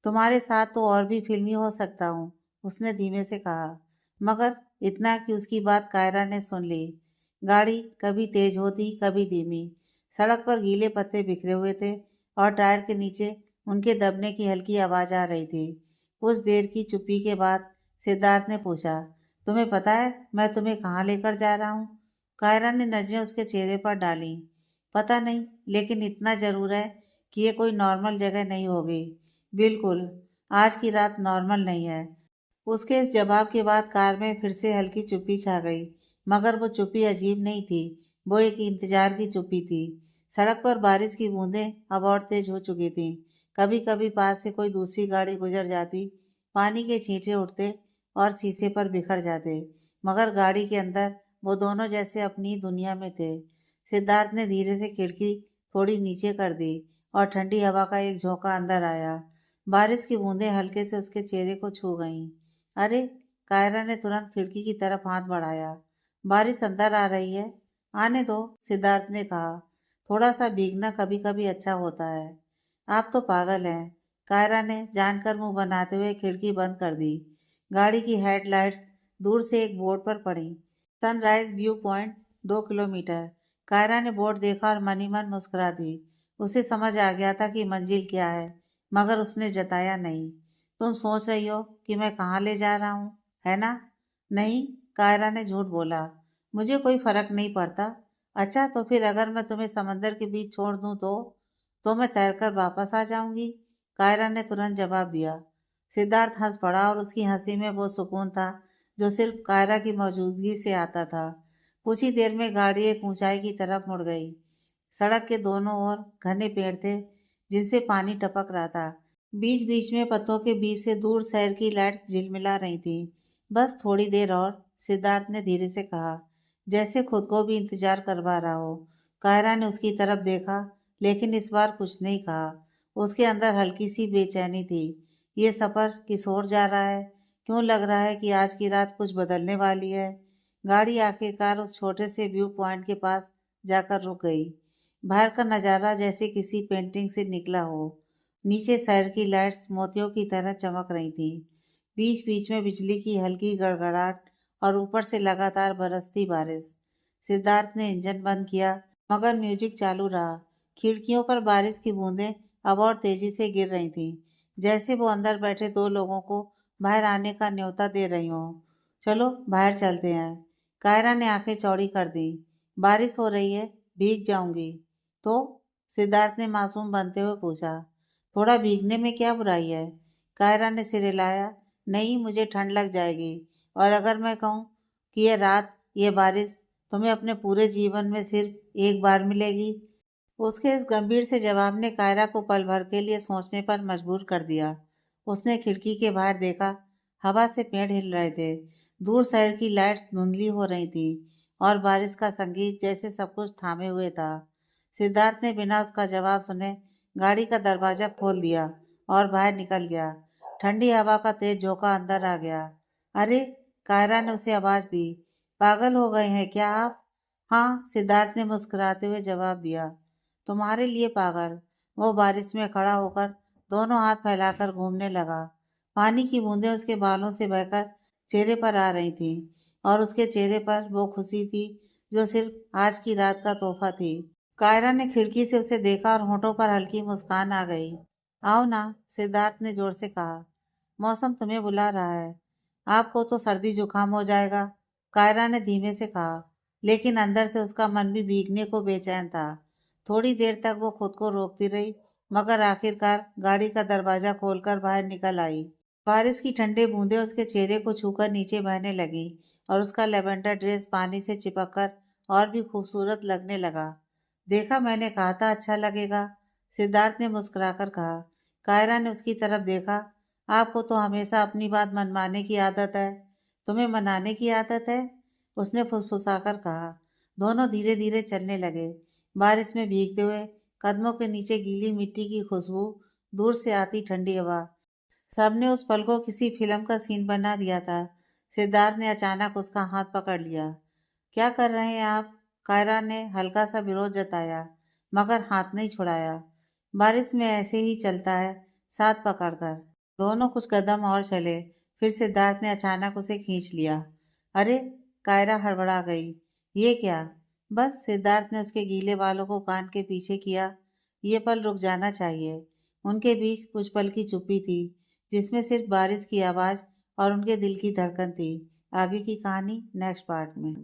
तुम्हारे साथ तो और भी फिल्मी हो सकता हूँ, उसने धीमे से कहा, मगर इतना कि उसकी बात कायरा ने सुन ली। गाड़ी कभी तेज होती, कभी धीमी। सड़क पर गीले पत्ते बिखरे हुए थे और टायर के नीचे उनके दबने की हल्की आवाज आ रही थी। कुछ देर की चुप्पी के बाद सिद्धार्थ ने पूछा, तुम्हें पता है मैं तुम्हें कहाँ लेकर जा रहा हूँ? कायरा ने नजरें उसके चेहरे पर डाली। पता नहीं, लेकिन इतना जरूर है कि ये कोई नॉर्मल जगह नहीं होगी। बिल्कुल, आज की रात नॉर्मल नहीं है। उसके इस जवाब के बाद कार में फिर से हल्की चुप्पी छा गई, मगर वो चुप्पी अजीब नहीं थी। वो एक इंतजार की चुप्पी थी। सड़क पर बारिश की बूंदें अब और तेज हो चुकी थीं। कभी कभी पास से कोई दूसरी गाड़ी गुजर जाती, पानी के छींटे उठते और शीशे पर बिखर जाते, मगर गाड़ी के अंदर वो दोनों जैसे अपनी दुनिया में थे। सिद्धार्थ ने धीरे से खिड़की थोड़ी नीचे कर दी और ठंडी हवा का एक झोंका अंदर आया। बारिश की बूंदें हल्के से उसके चेहरे को छू गईं। अरे! कायरा ने तुरंत खिड़की की तरफ हाथ बढ़ाया। बारिश अंदर आ रही है। आने दो, सिद्धार्थ ने कहा। थोड़ा सा भीगना कभी कभी अच्छा होता है। आप तो पागल हैं। कायरा ने जानकर मुंह बनाते हुए खिड़की बंद कर दी। गाड़ी की हेडलाइट्स दूर से एक बोर्ड पर पड़ी। Sunrise view point 2 kilometre. Kiara ने बोर्ड देखा और मन ही मन मुस्कुरा दी। उसे समझ आ गया था कि मंजिल क्या है, मगर उसने जताया नहीं। तुम सोच रही हो कि मैं कहाँ ले जा रहा हूँ, है ना? नहीं, कायरा ने झूठ बोला। मुझे कोई फर्क नहीं पड़ता। अच्छा, तो फिर अगर मैं तुम्हें समंदर के बीच छोड़ दूँ तो मैं तैरकर वापस आ जाऊंगी, कायरा ने तुरंत जवाब दिया। सिद्धार्थ हंस पड़ा और उसकी हंसी में वो सुकून था जो सिर्फ कायरा की मौजूदगी से आता था। कुछ ही देर में गाड़ी एक ऊंचाई की तरफ मुड़ गई। सड़क के दोनों ओर घने पेड़ थे जिनसे पानी टपक रहा था। बीच बीच में पत्तों के बीच से दूर शहर की लाइट्स झिलमिला रही थी। बस थोड़ी देर और, सिद्धार्थ ने धीरे से कहा, जैसे खुद को भी इंतजार करवा रहा हो। कायरा ने उसकी तरफ देखा, लेकिन इस बार कुछ नहीं कहा। उसके अंदर हल्की सी बेचैनी थी। ये सफर किस ओर जा रहा है? क्यों लग रहा है कि आज की रात कुछ बदलने वाली है? गाड़ी आखिरकार उस छोटे से व्यू पॉइंट के पास जाकर रुक गई। बाहर का नजारा जैसे किसी पेंटिंग से निकला हो। नीचे शहर की लाइट्स मोतियों की तरह चमक रही थीं। बीच बीच में बिजली की हल्की गड़गड़ाहट और ऊपर से लगातार बरसती बारिश। सिद्धार्थ ने इंजन बंद किया, मगर म्यूजिक चालू रहा। खिड़कियों पर बारिश की बूंदें अब और तेजी से गिर रही थीं, जैसे वो अंदर बैठे दो लोगों को बाहर आने का न्योता दे रही हों। चलो बाहर चलते हैं। कायरा ने आंखें चौड़ी कर दी। बारिश हो रही है, भीग जाऊंगी। तो? सिद्धार्थ ने मासूम बनते हुए पूछा। थोड़ा भीगने में क्या बुराई है? कायरा ने सिर हिलाया। नहीं, मुझे ठंड लग जाएगी। और अगर मैं कहूँ कि ये रात, ये बारिश तुम्हें अपने पूरे जीवन में सिर्फ एक बार मिलेगी? उसके इस गंभीर से जवाब ने कायरा को पल भर के लिए सोचने पर मजबूर कर दिया। उसने खिड़की के बाहर देखा। हवा से पेड़ हिल रहे थे। दूर शहर की लाइट्स धुंधली हो रही थी और बारिश का संगीत जैसे सब कुछ थामे हुए था। सिद्धार्थ ने बिना उसका जवाब सुने गाड़ी का दरवाजा खोल दिया और बाहर निकल गया। ठंडी हवा का तेज झोंका अंदर आ गया। अरे! कायरा ने उसे आवाज दी। पागल हो गए हैं क्या आप? हाँ, सिद्धार्थ ने मुस्कुराते हुए जवाब दिया। तुम्हारे लिए पागल। वो बारिश में खड़ा होकर दोनों हाथ फैलाकर घूमने लगा। पानी की बूंदें उसके बालों से बहकर चेहरे पर आ रही थीं और उसके चेहरे पर वो खुशी थी जो सिर्फ आज की रात का तोहफा थी। कायरा ने खिड़की से उसे देखा और होठों पर हल्की मुस्कान आ गई। आओ ना, सिद्धार्थ ने जोर से कहा। मौसम तुम्हें बुला रहा है। आपको तो सर्दी जुकाम हो जाएगा, कायरा ने धीमे से कहा, लेकिन अंदर से उसका मन भी भीगने को बेचैन था। थोड़ी देर तक वो खुद को रोकती रही, मगर आखिरकार गाड़ी का दरवाजा खोलकर बाहर निकल आई। बारिश की ठंडी बूंदें उसके चेहरे को छूकर नीचे बहने लगी और उसका लेवेंडर ड्रेस पानी से चिपककर और भी खूबसूरत लगने लगा। देखा, मैंने कहा था अच्छा लगेगा, सिद्धार्थ ने मुस्कुराकर कहा। कायरा ने उसकी तरफ देखा। आपको तो हमेशा अपनी बात मनवाने की आदत है। तुम्हें मनाने की आदत है, उसने फुसफुसाकर कहा। दोनों धीरे धीरे चलने लगे, बारिश में भीगते हुए। कदमों के नीचे गीली मिट्टी की खुशबू, दूर से आती ठंडी हवा, सबने उस पल को किसी फिल्म का सीन बना दिया था। सिद्धार्थ ने अचानक उसका हाथ पकड़ लिया। क्या कर रहे हैं आप? कायरा ने हल्का सा विरोध जताया, मगर हाथ नहीं छुड़ाया। बारिश में ऐसे ही चलता है, साथ पकड़कर। दोनों कुछ कदम और चले, फिर सिद्धार्थ ने अचानक उसे खींच लिया। अरे, कायरा हड़बड़ा गई। ये क्या? बस, सिद्धार्थ ने उसके गीले बालों को कान के पीछे किया। ये पल रुक जाना चाहिए। उनके बीच कुछ पल की चुप्पी थी, जिसमें सिर्फ बारिश की आवाज और उनके दिल की धड़कन थी। आगे की कहानी नेक्स्ट पार्ट में।